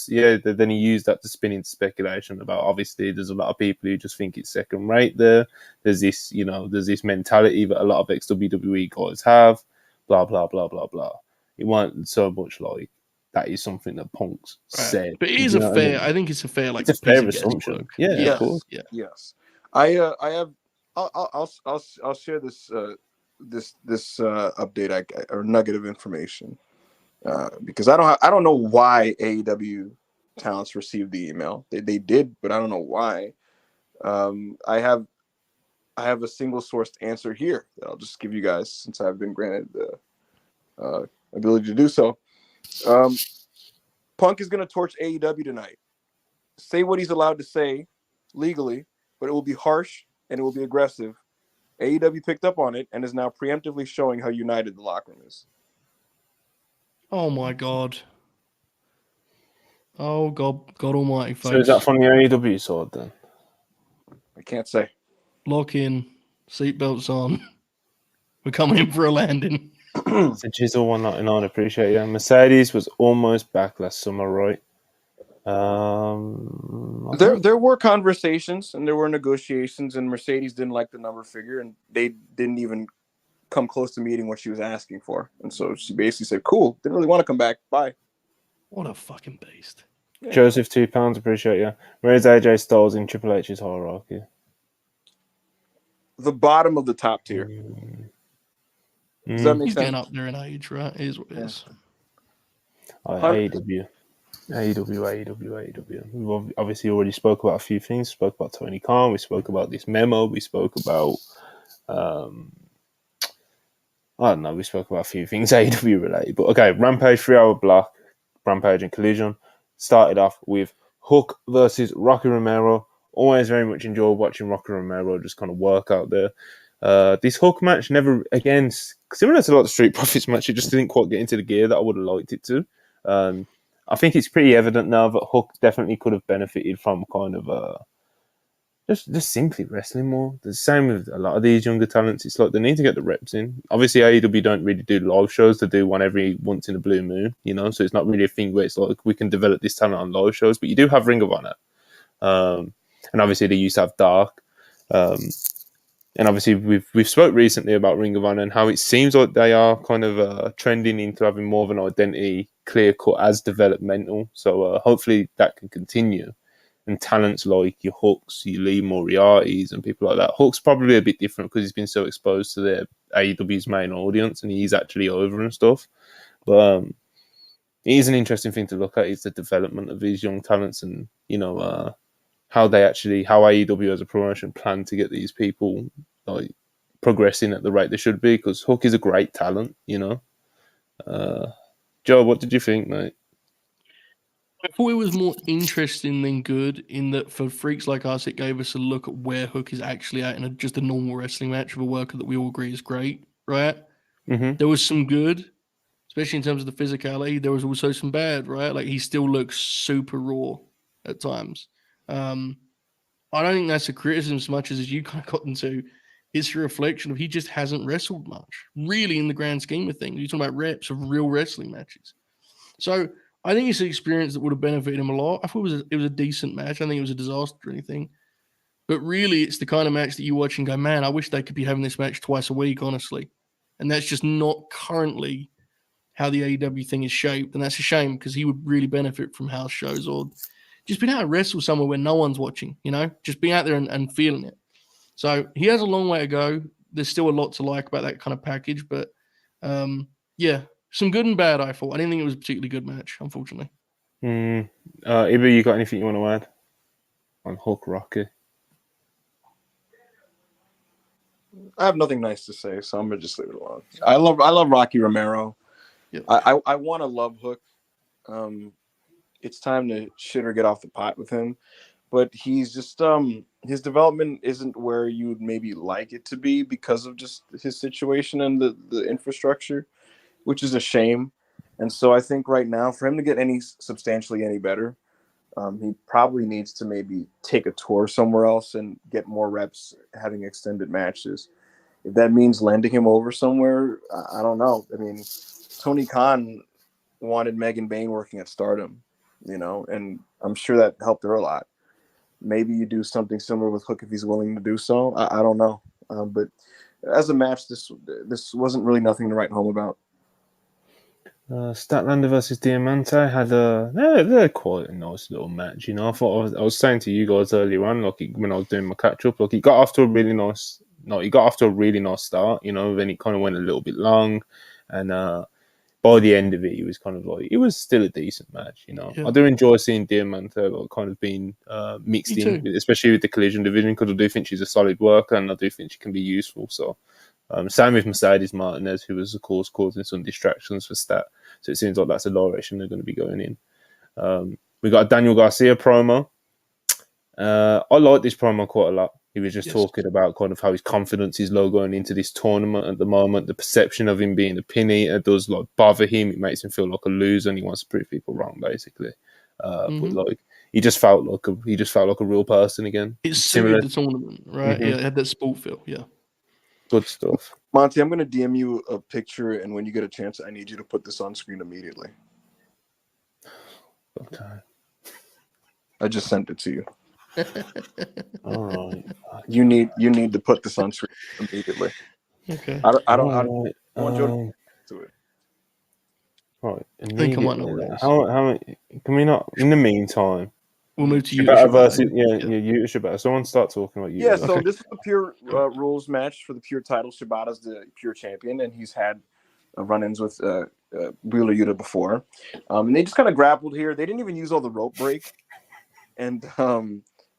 then he used that to spin into speculation about obviously there's a lot of people who just think it's second rate there. There's this, you know, there's this mentality that a lot of ex-WWE guys have, blah blah blah blah blah. It wasn't so much like that is something that Punk's said. But it is I think it's a fair, like, it's a fair assumption. Yeah, yes. Of course. Yeah. Yes. I'll share this update or nugget of information because I don't know why AEW talents received the email. They did, but I don't know why. I have a single sourced answer here that I'll just give you guys since I've been granted the ability to do so. Punk is going to torch AEW tonight. Say what he's allowed to say legally, but it will be harsh and it will be aggressive. AEW picked up on it and is now preemptively showing how united the locker room is. Oh my God. Oh God almighty, folks. So is that from the AEW side then? I can't say. Lock in, seatbelts on. We're coming in for a landing. It's a Jizzle $1.99. Appreciate you. Mercedes was almost back last summer, right? There were conversations and there were negotiations, and Mercedes didn't like the number figure, and they didn't even come close to meeting what she was asking for. And so she basically said, "Cool, didn't really want to come back. Bye." What a fucking beast. Yeah. Joseph, £2. Appreciate you. Where's AJ Styles in Triple H's hierarchy? The bottom of the top tier. Does that make He's sense? getting up there in age, right? It is what it is. AEW. We've obviously already spoke about a few things. We spoke about Tony Khan. We spoke about this memo. We spoke about, I don't know. We spoke about a few things AEW related. But okay, Rampage 3-hour block, Rampage and Collision started off with Hook versus Rocky Romero always very much enjoyed watching Rocky Romero just kind of work out there. This Hook match never, again, similar to like the Street Profits match, it just didn't quite get into the gear that I would have liked it to. I think it's pretty evident now that Hook definitely could have benefited from kind of just simply wrestling more. The same with a lot of these younger talents. It's like they need to get the reps in. Obviously, AEW don't really do live shows. They do one every once in a blue moon, you know. So it's not really a thing where it's like we can develop this talent on live shows. But you do have Ring of Honor, and obviously they used to have Dark. And obviously we've spoke recently about Ring of Honor and how it seems like they are kind of trending into having more of an identity clear cut as developmental. So hopefully that can continue. And talents like your Hooks, your Lee Moriarty's and people like that. Hook's probably a bit different because he's been so exposed to the AEW's main audience and he's actually over and stuff. But it is an interesting thing to look at is the development of these young talents and, you know, how AEW as a promotion plan to get these people like progressing at the rate they should be, because Hook is a great talent, you know. Joe, what did you think, mate? I thought it was more interesting than good in that for freaks like us, it gave us a look at where Hook is actually at in just a normal wrestling match with a worker that we all agree is great, right? Mm-hmm. There was some good, especially in terms of the physicality. There was also some bad, right? Like he still looks super raw at times. I don't think that's a criticism as much as you kind of got into. It's a reflection of he just hasn't wrestled much, really, in the grand scheme of things. You're talking about reps of real wrestling matches. So I think it's an experience that would have benefited him a lot. I thought it was a decent match. I think it was a disaster or anything. But really, it's the kind of match that you watch and go, man, I wish they could be having this match twice a week, honestly. And that's just not currently how the AEW thing is shaped. And that's a shame because he would really benefit from house shows or just being able to wrestle somewhere where no one's watching, you know, just being out there and feeling it. So he has a long way to go. There's still a lot to like about that kind of package. But yeah, some good and bad, I thought. I didn't think it was a particularly good match, unfortunately. Ibu, you got anything you want to add on Hook Rocky? I have nothing nice to say, so I'm gonna just leave it alone. I love Rocky Romero. Yep. I want to love Hook. It's time to shit or get off the pot with him, but he's just his development isn't where you would maybe like it to be because of just his situation and the infrastructure, which is a shame. And so I think right now for him to get substantially any better, he probably needs to maybe take a tour somewhere else and get more reps having extended matches. If that means landing him over somewhere, I don't know. I mean, Tony Khan wanted Megan Bain working at Stardom, you know, and I'm sure that helped her a lot. Maybe you do something similar with Hook if he's willing to do so. I don't know. But as a match, this wasn't really nothing to write home about. Statlander versus Diamante had they're quite a nice little match, you know. I was saying to you guys earlier on, like when I was doing my catch up, like he got off to a really nice start, you know. Then it kind of went a little bit long, and by the end of it, it was kind of like it was still a decent match, you know. Yeah. I do enjoy seeing Diamante like kind of being mixed in, especially with the Collision division, because I do think she's a solid worker, and I do think she can be useful. So. Same with Mercedes Martinez, who was, of course, causing some distractions for Stat. So it seems like that's a direction they're going to be going in. We got a Daniel Garcia promo. I like this promo quite a lot. He was just talking about kind of how his confidence is low going into this tournament at the moment. The perception of him being a pin eater does like bother him. It makes him feel like a loser, and he wants to prove people wrong, basically. But like he just felt like a real person again. It suited the tournament, right? Yeah, it had that sport feel. Yeah. Good stuff. Monty, I'm going to DM you a picture, and when you get a chance, I need you to put this on screen immediately. Okay. I just sent it to you. All right. You need to put this on screen immediately. Okay. I don't want Joe to it. Right. I think I might know what it is. How can we not? In the meantime, we'll move to Shibata versus Yuta Shibata. Someone start talking about Yuta. Yeah, so this is the pure rules match for the pure title. Shibata's the pure champion, and he's had run-ins with Wheeler Yuta before. And they just kind of grappled here. They didn't even use all the rope break, and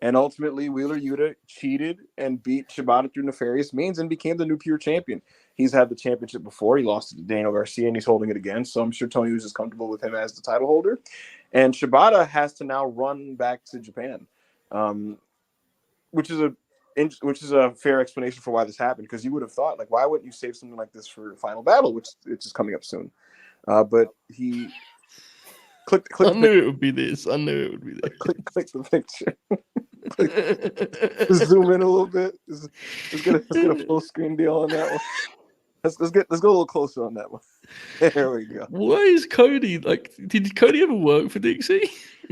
ultimately Wheeler Yuta cheated and beat Shibata through nefarious means and became the new pure champion. He's had the championship before. He lost it to Daniel Garcia, and he's holding it again. So I'm sure Tony was just comfortable with him as the title holder. And Shibata has to now run back to Japan. which is a fair explanation for why this happened, because you would have thought, like, why wouldn't you save something like this for Final Battle, which is coming up soon? But he clicked. I knew it would be this. I knew it would be this. Click the picture. Zoom in a little bit. Let's get a full screen deal on that one. Let's go a little closer on that one. There we go. Why is Cody like? Did Cody ever work for Dixie?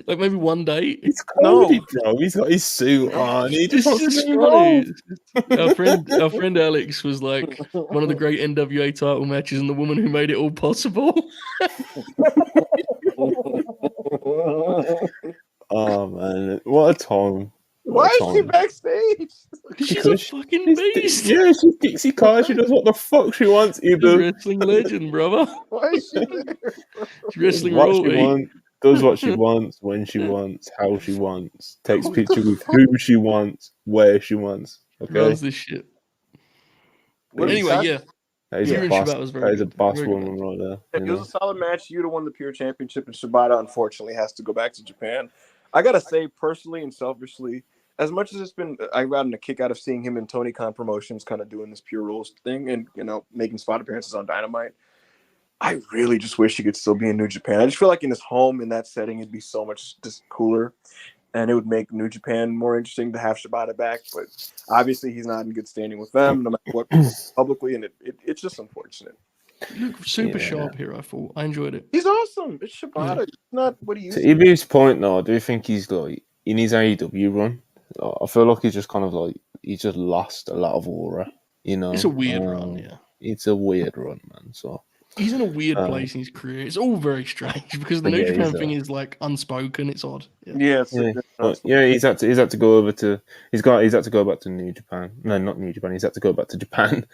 Like maybe one day? It's Cody, bro. He's got his suit on. He just wants It's to just move funny. on. Our friend Alex was like one of the great NWA title matches and the woman who made it all possible. Oh man, what a time! Why is she backstage? She's a fucking beast. Yeah, she's Dixie Carter. She does what the fuck she wants. She's a wrestling legend, brother. Why is she there? She's wrestling What she royalty. wants, does what she wants, when she wants, how she wants, takes pictures with who she wants, where she wants. Okay, Runs this shit. But anyway, yeah. that is Kieran a boss. Shibata was very That is a good. boss Very good woman right there. It was a solid match. You'd have won the Pure Championship, and Shibata unfortunately has to go back to Japan. I gotta say, personally and selfishly, as much as it's been, I've gotten a kick out of seeing him in Tony Khan Promotions kind of doing this Pure Rules thing and, making spot appearances on Dynamite. I really just wish he could still be in New Japan. I just feel like in his home, in that setting, it'd be so much just cooler, and it would make New Japan more interesting to have Shibata back. But obviously, he's not in good standing with them, no matter what, publicly, and it's just unfortunate. You look super sharp here, I thought. I enjoyed it. He's awesome. It's Shibata. It's not what he used To to be. Ibby's point, though, I do think he's like in his AEW run. I feel like he's just kind of like he's just lost a lot of aura. It's a weird run, yeah. It's a weird run, man. So he's in a weird place in his career. It's all very strange because the New Japan thing is like unspoken. It's odd. Yeah, he's had to go over to he's had to go back to New Japan. No, not New Japan. He's had to go back to Japan.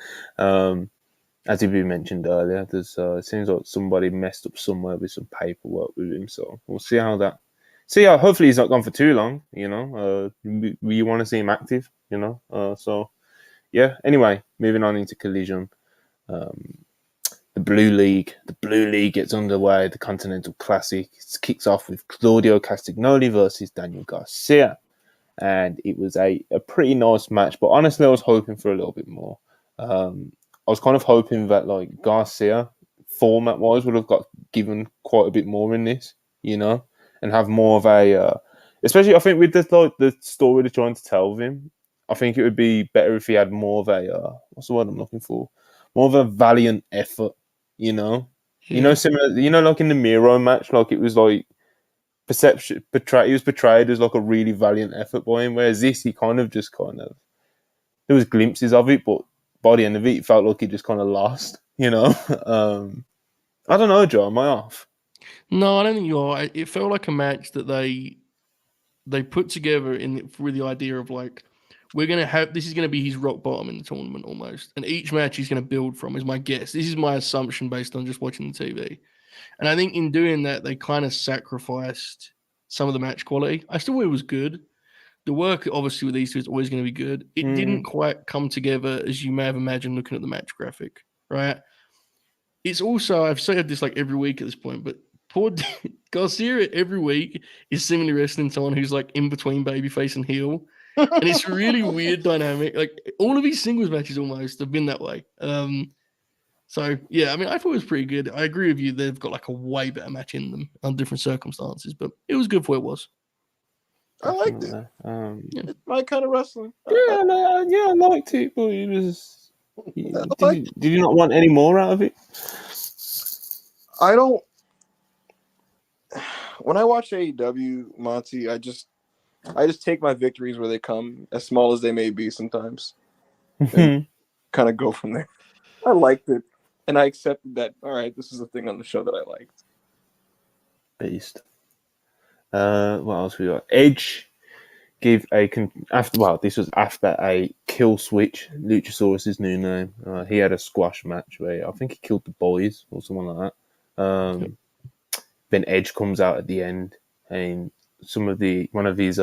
As we mentioned earlier, there's it seems like somebody messed up somewhere with some paperwork with him. So we'll see how that. See how hopefully he's not gone for too long. We want to see him active. So yeah. Anyway, moving on into Collision. The Blue League gets underway. The Continental Classic kicks off with Claudio Castagnoli versus Daniel Garcia, and it was a pretty nice match. But honestly, I was hoping for a little bit more. I was kind of hoping that like Garcia, format-wise, would have got given quite a bit more in this, and have more of a, especially I think with the story they're trying to tell with him. I think it would be better if he had more of a what's the word I'm looking for? More of a valiant effort, similar, like in the Miro match, like it was like he was portrayed as like a really valiant effort by him, whereas this he there was glimpses of it, but by the end of it felt like he just kind of lost, I don't know, Joe, am I off? No, I don't think you are. It felt like a match that they put together with the idea of like, this is going to be his rock bottom in the tournament almost. And each match he's going to build from is my guess. This is my assumption based on just watching the TV. And I think in doing that, they kind of sacrificed some of the match quality. I still thought it was good. The work, obviously, with these two is always going to be good. It didn't quite come together as you may have imagined looking at the match graphic, right? It's also, I've said this like every week at this point, but poor Garcia every week is seemingly wrestling someone who's like in between babyface and heel. And it's a really weird dynamic. Like all of these singles matches almost have been that way. So yeah, I mean, I thought it was pretty good. I agree with you. They've got like a way better match in them under different circumstances, but it was good for what it was. I liked it. It's my kind of wrestling. I liked it, but it was. Did you not want any more out of it? I don't. When I watch AEW, Monty, I just take my victories where they come, as small as they may be sometimes, and kind of go from there. I liked it, and I accepted that. All right, this is a thing on the show that I liked. Beast. What else we got? Edge gave this was after a kill switch. Luchasaurus' new name. He had a squash match where I think he killed the boys or someone like that. Then Edge comes out at the end, and one of his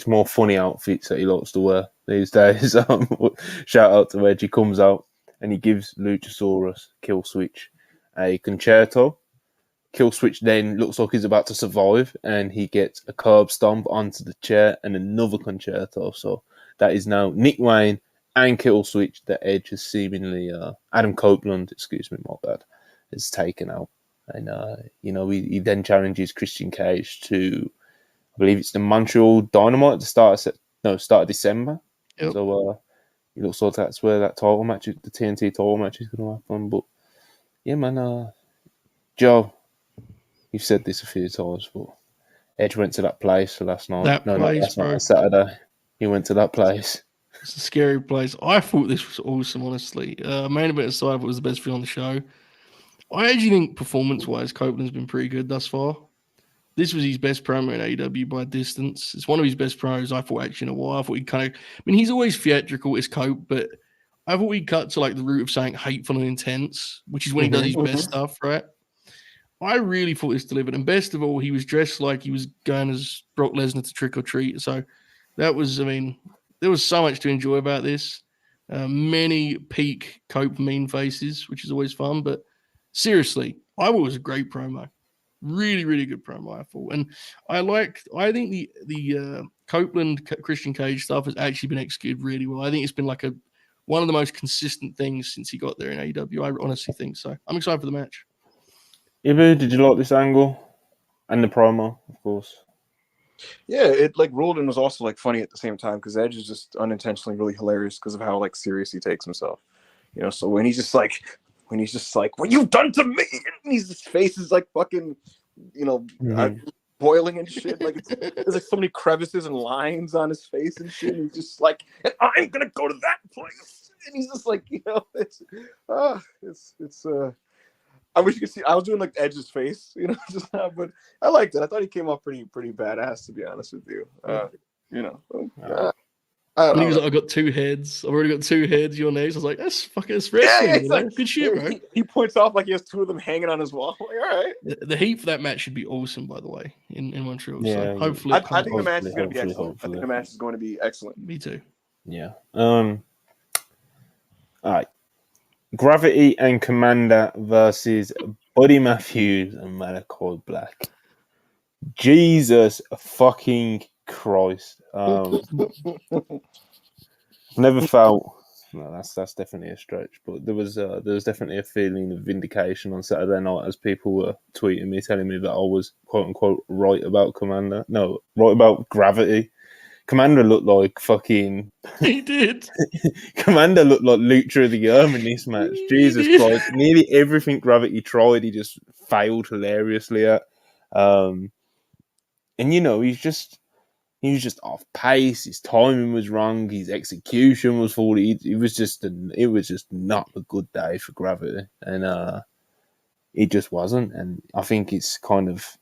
more funny outfits that he likes to wear these days. Shout out to Edge. He comes out and he gives Luchasaurus Kill Switch a concerto. Kill Switch then looks like he's about to survive, and he gets a curb stomp onto the chair and another concerto. So that is now Nick Wayne and Kill Switch that Edge has seemingly, Adam Copeland, excuse me, my bad, has taken out. And, he then challenges Christian Cage to, I believe it's the Montreal Dynamite at the start of December. Yep. So it looks like that's where that title match, the TNT title match, is going to happen. But yeah, man, Joe, you've said this a few times, but Edge went to that place last night. That place, bro. Saturday. He went to that place. It's a scary place. I thought this was awesome, honestly. Main event aside, I thought it was the best thing on the show. I actually think performance-wise, Copeland's been pretty good thus far. This was his best promo in AEW by a distance. It's one of his best promos, I thought, actually, in a while. I thought he'd he's always theatrical, it's Cope, but I thought he'd cut to, like, the root of saying hateful and intense, which is when he does his best stuff, right? I really thought this delivered. And best of all, he was dressed like he was going as Brock Lesnar to trick or treat. So that was, there was so much to enjoy about this. Many peak Cope mean faces, which is always fun. But seriously, I thought it was a great promo. Really, really good promo, I thought. And I think the Copeland Christian Cage stuff has actually been executed really well. I think it's been like one of the most consistent things since he got there in AEW. I honestly think so. I'm excited for the match. Ibu, did you like this angle? And the promo, of course. Yeah, it like ruled and was also like funny at the same time because Edge is just unintentionally really hilarious because of how like serious he takes himself. So when he's just like, what you've done to me, and his face is like fucking, boiling and shit. Like there's like so many crevices and lines on his face and shit. And he's just like, and I'm gonna go to that place, and he's just like, it's. I wish you could see. I was doing like Edge's face, just now, but I liked it. I thought he came off pretty badass, to be honest with you. He was like, I've got two heads. I've already got two heads. Your names. I was like, that's wrestling. Yeah, like, good shit, bro. He points off like he has two of them hanging on his wall. Like, all right. The heat for that match should be awesome, by the way, in Montreal. Yeah, so hopefully, I think the match is going to be excellent. I think the match is going to be excellent. Me too. Yeah. All right. Gravity and Commander versus Buddy Matthews and Malachi Black. Jesus fucking Christ. Never felt. No, that's definitely a stretch, but there was definitely a feeling of vindication on Saturday night as people were tweeting me, telling me that I was quote unquote right about Commander. No, right about Gravity. Commander looked like fucking. He did. Commander looked like Lucha of the Year in this match. Jesus Christ! Nearly everything Gravity tried, he just failed hilariously at. And he's just. He was just off pace. His timing was wrong. His execution was faulty. It was just not a good day for Gravity, and it just wasn't. And I think it's kind of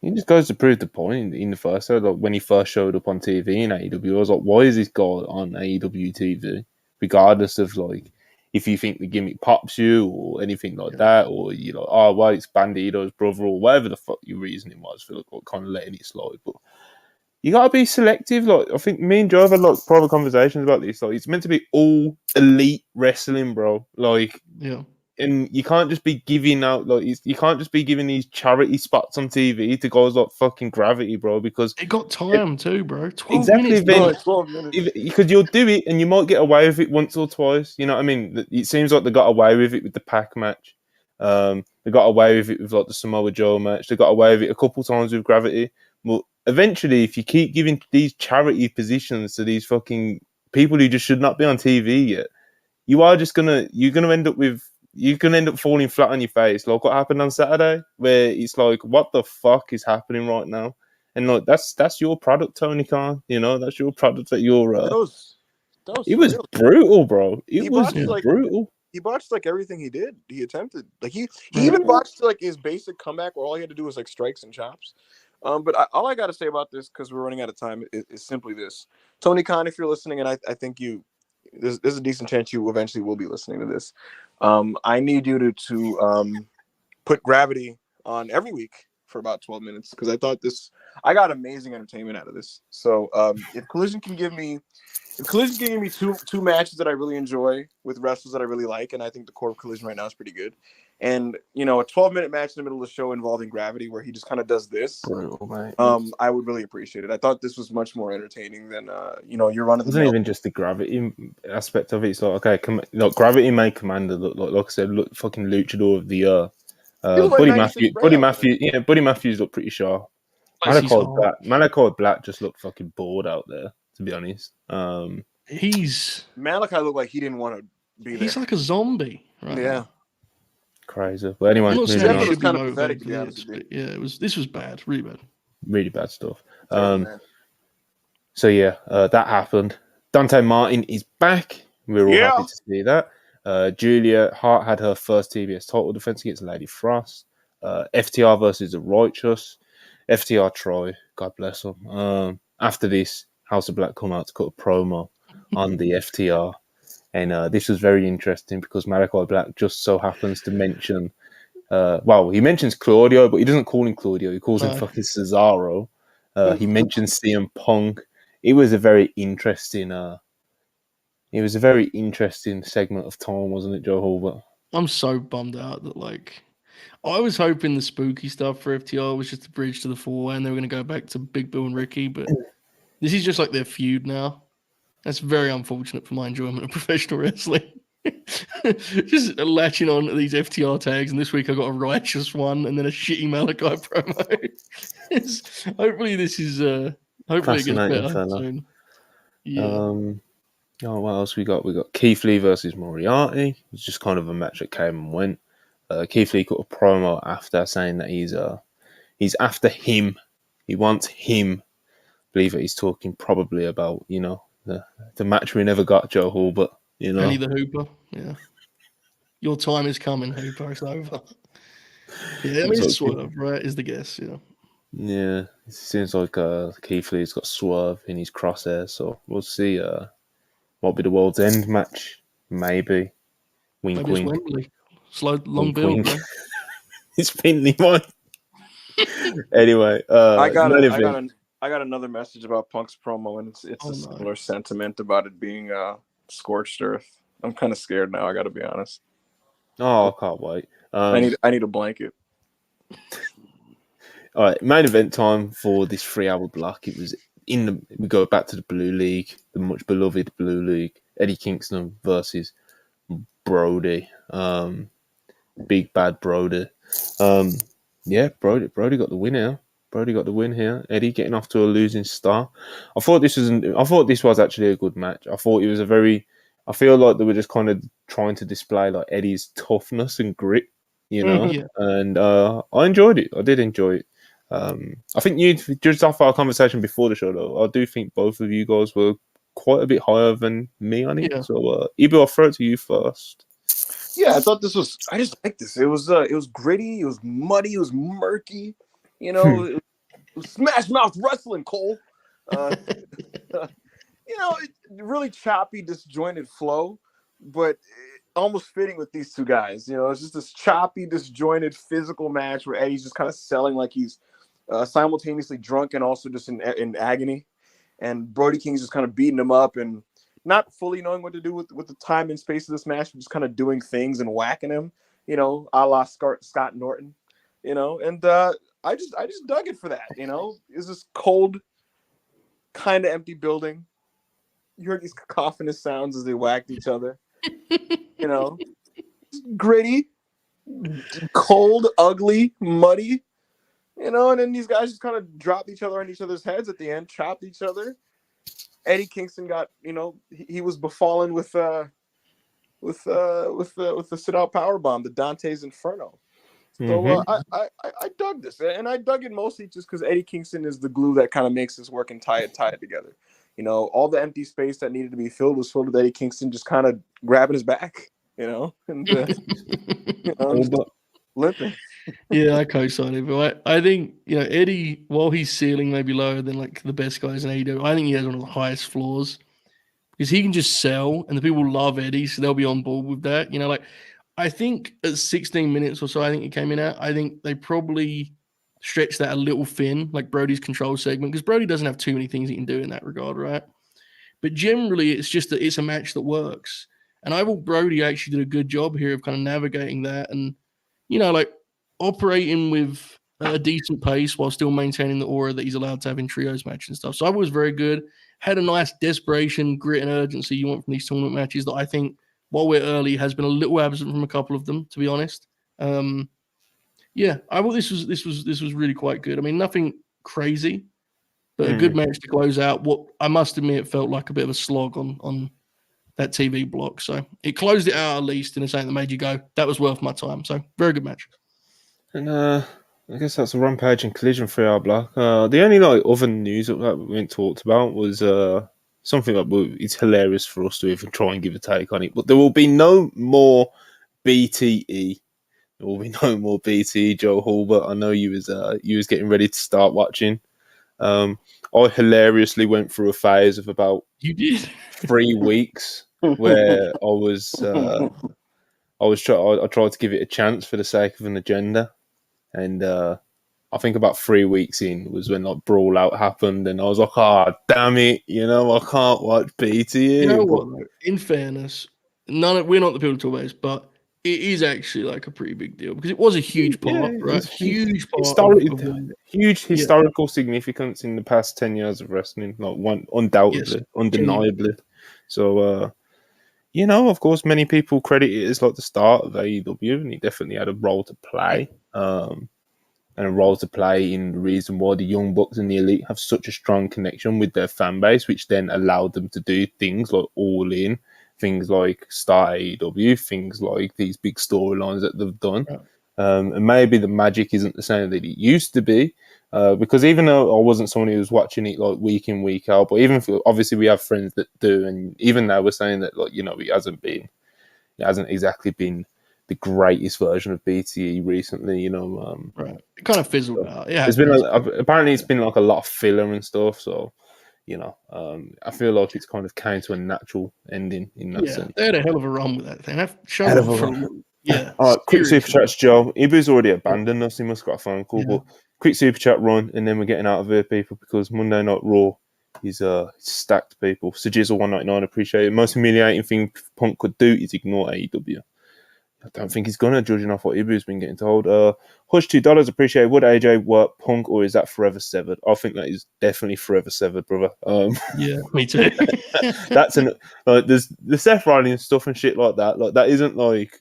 it just goes to prove the point in the first episode. Like when he first showed up on TV in AEW, I was like, why is this guy on AEW TV? Regardless of like if you think the gimmick pops you or anything like that, or you're like, oh well, it's Bandito's brother or whatever the fuck your reasoning was for like kind of letting it slide, but. You gotta be selective. Like I think me and Joe have had like private conversations about this. Like it's meant to be all elite wrestling, bro. Like yeah, and you can't just be giving out like you can't just be giving these charity spots on TV to guys like fucking Gravity, bro. Because it got time too, bro. 12 exactly, minutes, bro. 12 minutes. Because you'll do it and you might get away with it once or twice. You know what I mean? It seems like they got away with it with the Pac match. They got away with it with like the Samoa Joe match. They got away with it a couple times with Gravity. But eventually, if you keep giving these charity positions to these fucking people who just should not be on TV yet, you're gonna end up falling flat on your face, like what happened on Saturday, where it's like, what the fuck is happening right now? And like that's your product, Tony Khan. That's your product that you're. It was brutal, bro. It was brutal. He botched like everything he did. He attempted like he even botched like his basic comeback where all he had to do was like strikes and chops. But all I got to say about this, because we're running out of time, is simply this. Tony Khan, if you're listening, and I think there's a decent chance you eventually will be listening to this. I need you to put Gravity on every week for about 12 minutes because I thought I got amazing entertainment out of this. So if Collision can give me two matches that I really enjoy with wrestlers that I really like, and I think the core of Collision right now is pretty good. And a 12-minute match in the middle of the show involving Gravity where he just kind of does this. Brutal, mate. I would really appreciate it. I thought this was much more entertaining than your run of the It wasn't even just the gravity aspect of it. It's like, okay, Gravity made Commander look like I said, look fucking luchador of the year. Buddy Matthews looked pretty sharp. Malachi Black just looked fucking bored out there, to be honest. Malachi looked like he didn't want to be there. He's like a zombie, right? Yeah. Crazy. But anyway, I'm not saying it should be kind of motivated pathetic, for this, but yeah, this was bad, really bad. Really bad stuff. So yeah, that happened. Dante Martin is back. We're all happy to see that. Julia Hart had her first TBS title defense against Lady Frost. FTR versus the Righteous. FTR try. God bless them. After this, House of Black come out to cut a promo on the FTR. And this was very interesting because Malachi Black just so happens to mention... he mentions Claudio, but he doesn't call him Claudio. He calls him fucking Cesaro. He mentions CM Punk. It was a very interesting... segment of time, wasn't it, Joe Hulbert? I'm so bummed out that, I was hoping the spooky stuff for FTR was just a bridge to the 4-way and they were going to go back to Big Bill and Ricky, but this is just like their feud now. That's very unfortunate for my enjoyment of professional wrestling. Just latching on to these FTR tags, and this week I got a righteous one and then a shitty Malachi promo. Hopefully this is hopefully it gets better soon. Yeah. What else we got? We got Keith Lee versus Moriarty. It was just kind of a match that came and went. Keith Lee cut a promo after saying that he's after him. He wants him. I believe that he's talking probably about, the match we never got, Joe Hall, but, Penny the Hooper, yeah. Your time is coming, Hooper. It's over. Yeah, I mean, it's Swerve, right, is the guess, yeah. Yeah, it seems like Keith Lee's got Swerve in his crosshair, so we'll see what be the World's End match, maybe. Wink, maybe wink. It's Wembley. Slow, long build, bro. It's Finley one. Anyway, I got another message about Punk's promo, and it's a similar sentiment about it being scorched earth. I'm kind of scared now. I got to be honest. Oh, I can't wait. I need a blanket. All right, main event time for this 3-hour block. It was we go back to the Blue League, the much beloved Blue League. Eddie Kingston versus Brody. Big bad Brody. Brody got the win here. Eddie getting off to a losing start. I thought this was actually a good match. I thought it was I feel like they were just kind of trying to display like Eddie's toughness and grit, and I enjoyed it. I did enjoy it. I think just off our conversation before the show, though, I do think both of you guys were quite a bit higher than me on it. Yeah. So, Ibu, I'll throw it to you first. Yeah, I thought I just liked this. It was gritty, it was muddy, it was murky. It was smash mouth wrestling, Cole. Really choppy, disjointed flow, but almost fitting with these two guys. It's just this choppy, disjointed physical match where Eddie's just kind of selling like he's simultaneously drunk and also just in agony. And Brody King's just kind of beating him up and not fully knowing what to do with the time and space of this match, but just kind of doing things and whacking him, a la Scott Norton, and I just dug it for that, It's this cold, kind of empty building. You heard these cacophonous sounds as they whacked each other, gritty, cold, ugly, muddy, and then these guys just kind of dropped each other on each other's heads at the end, chopped each other. Eddie Kingston got, he was befallen with the sit-out powerbomb, the Dante's Inferno. So I dug this, and I dug it mostly just because Eddie Kingston is the glue that kind of makes this work and tie it together. All the empty space that needed to be filled was filled with Eddie Kingston just kind of grabbing his back, and limping. Yeah, I co-sign it, but I think Eddie, while he's ceiling maybe lower than like the best guys in AEW, I think he has one of the highest floors because he can just sell, and the people love Eddie, so they'll be on board with that. I think at 16 minutes or so, I think it came in at. I think they probably stretch that a little thin, like Brody's control segment, because Brody doesn't have too many things he can do in that regard, right? But generally, it's just that it's a match that works. And I thought Brody actually did a good job here of kind of navigating that and, like operating with a decent pace while still maintaining the aura that he's allowed to have in trios match and stuff. So I was very good. Had a nice desperation, grit, and urgency you want from these tournament matches that I think, while we're early, has been a little absent from a couple of them, to be honest. Yeah, I thought this was really quite good. I mean, nothing crazy, but a good match to close out what I must admit felt like a bit of a slog on that TV block. So it closed it out at least in a saying that made you go, that was worth my time. So very good match. And I guess that's a Rampage and Collision 3-hour block. The only other news that we ain't talked about was something that it's hilarious for us to even try and give a take on it. But there will be no more BTE. There will be no more BTE, Joe Hulbert. I know you was getting ready to start watching. I hilariously went through a phase of about 3 weeks where I tried to give it a chance for the sake of an agenda, and I think about 3 weeks in was when Brawl Out happened, and I was like, "Oh, damn it! I can't watch BTE." You know what? Though? In fairness, we're not the people to talk about this, but it is actually like a pretty big deal because it was a huge part, right? Huge part. Huge historical significance in the past 10 years of wrestling, undoubtedly, undeniably. So, of course, many people credit it as like the start of AEW, and he definitely had a role to play. And a role to play in the reason why the Young Bucks and the Elite have such a strong connection with their fan base, which then allowed them to do things like All In, things like start AEW, things like these big storylines that they've done. Yeah. And maybe the magic isn't the same that it used to be, because even though I wasn't someone who was watching it like week in, week out, but obviously we have friends that do, and even now we're saying that it hasn't exactly been the greatest version of BTE recently, right. It kind of fizzled out. Yeah, apparently it's been like a lot of filler and stuff. So, I feel like it's kind of came to a natural ending in that sense. They had a hell of a run with that thing. All right, quick super chats, Joe. Ibu's already abandoned us. He must have got a phone call. But quick super chat run, and then we're getting out of here, people, because Monday Night Raw is stacked, people. So Jizzle 199, appreciate it. Most humiliating thing Punk could do is ignore AEW. I don't think he's gonna, judging off what Ibu's been getting told. Hush $2, appreciate. Would AJ work Punk, or is that forever severed? I think that is definitely forever severed, brother. Yeah, me too. That's there's the Seth Rollins stuff and shit like that. Like that isn't like.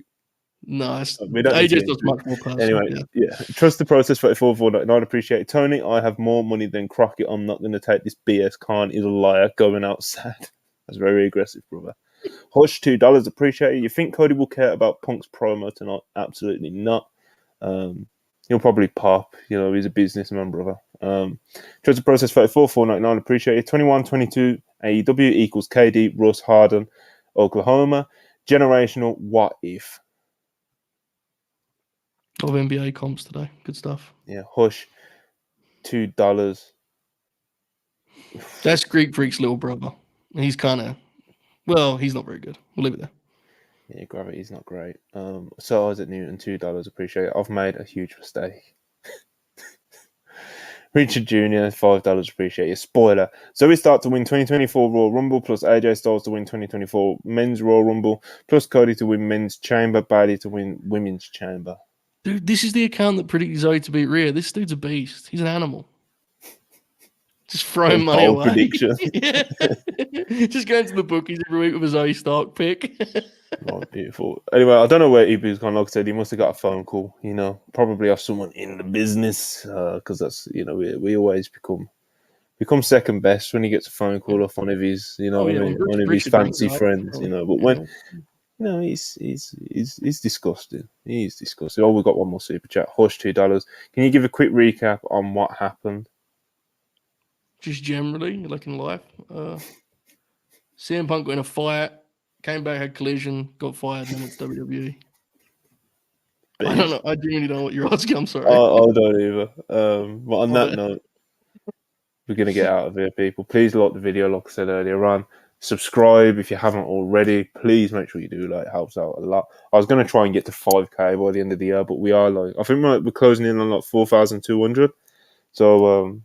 No, AJ does much more personal. Anyway, trust the process. 34.49. Appreciate it, Tony. I have more money than Crockett. I'm not going to take this BS. Khan is a liar. Going outside. That's very aggressive, brother. Hush $2, appreciate it. You think Cody will care about Punk's promo tonight? Absolutely not. He'll probably pop. He's a businessman, brother. Trust the process. 34.499. Appreciate it. 21-22. AEW equals KD, Russ, Harden, Oklahoma. Generational. What if? Of NBA comps today. Good stuff. Yeah. Hush $2. That's Greek Freak's little brother. He's kind of. Well, he's not very good. We'll leave it there. Yeah, gravity's not great. So Isaac Newton, $2, appreciate it. I've made a huge mistake. Richard Jr., $5, appreciate it. Spoiler. Zoe Stark to win 2024 Royal Rumble, plus AJ Styles to win 2024 Men's Royal Rumble, plus Cody to win Men's Chamber, Bayley to win Women's Chamber. Dude, this is the account that predicted Zoe to beat Rhea. This dude's a beast. He's an animal. Just throwing money away. Prediction. Just going to the bookies every week with a Zoe Stark pick. Oh, beautiful. Anyway, I don't know where Ibu's gone. Like I said, he must have got a phone call. Probably off someone in the business, because that's we always become second best when he gets a phone call off one of his one of his fancy friends. But when he's disgusting. He's disgusting. Oh, we've got one more super chat. Hush $2. Can you give a quick recap on what happened? Just generally, like in life. CM Punk got in a fight, came back, had collision, got fired, and then it's WWE. I don't know. I genuinely don't know what you're asking. I'm sorry. I don't either. But on that note, we're going to get out of here, people. Please like the video, like I said earlier on. Subscribe if you haven't already. Please make sure you do. Like, it helps out a lot. I was going to try and get to 5K by the end of the year, but we are like, I think we're closing in on like 4,200. So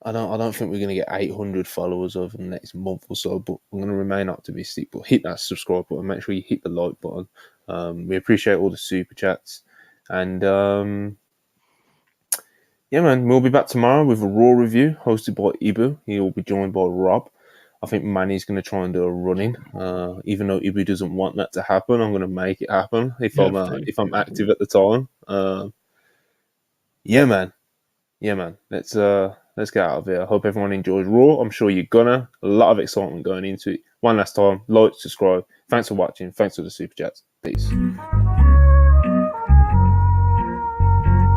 I don't think we're going to get 800 followers over the next month or so, but I'm going to remain optimistic. But hit that subscribe button. Make sure you hit the like button. We appreciate all the super chats. And yeah, man, we'll be back tomorrow with a Raw review hosted by Ibu. He'll be joined by Rob. I think Manny's going to try and do a run-in. Even though Ibu doesn't want that to happen, I'm going to make it happen if I'm active at the time. Yeah, man. Let's get out of here. I hope everyone enjoys Raw. I'm sure you're gonna. A lot of excitement going into it. One last time, like, subscribe. Thanks for watching. Thanks for the super chats. Peace.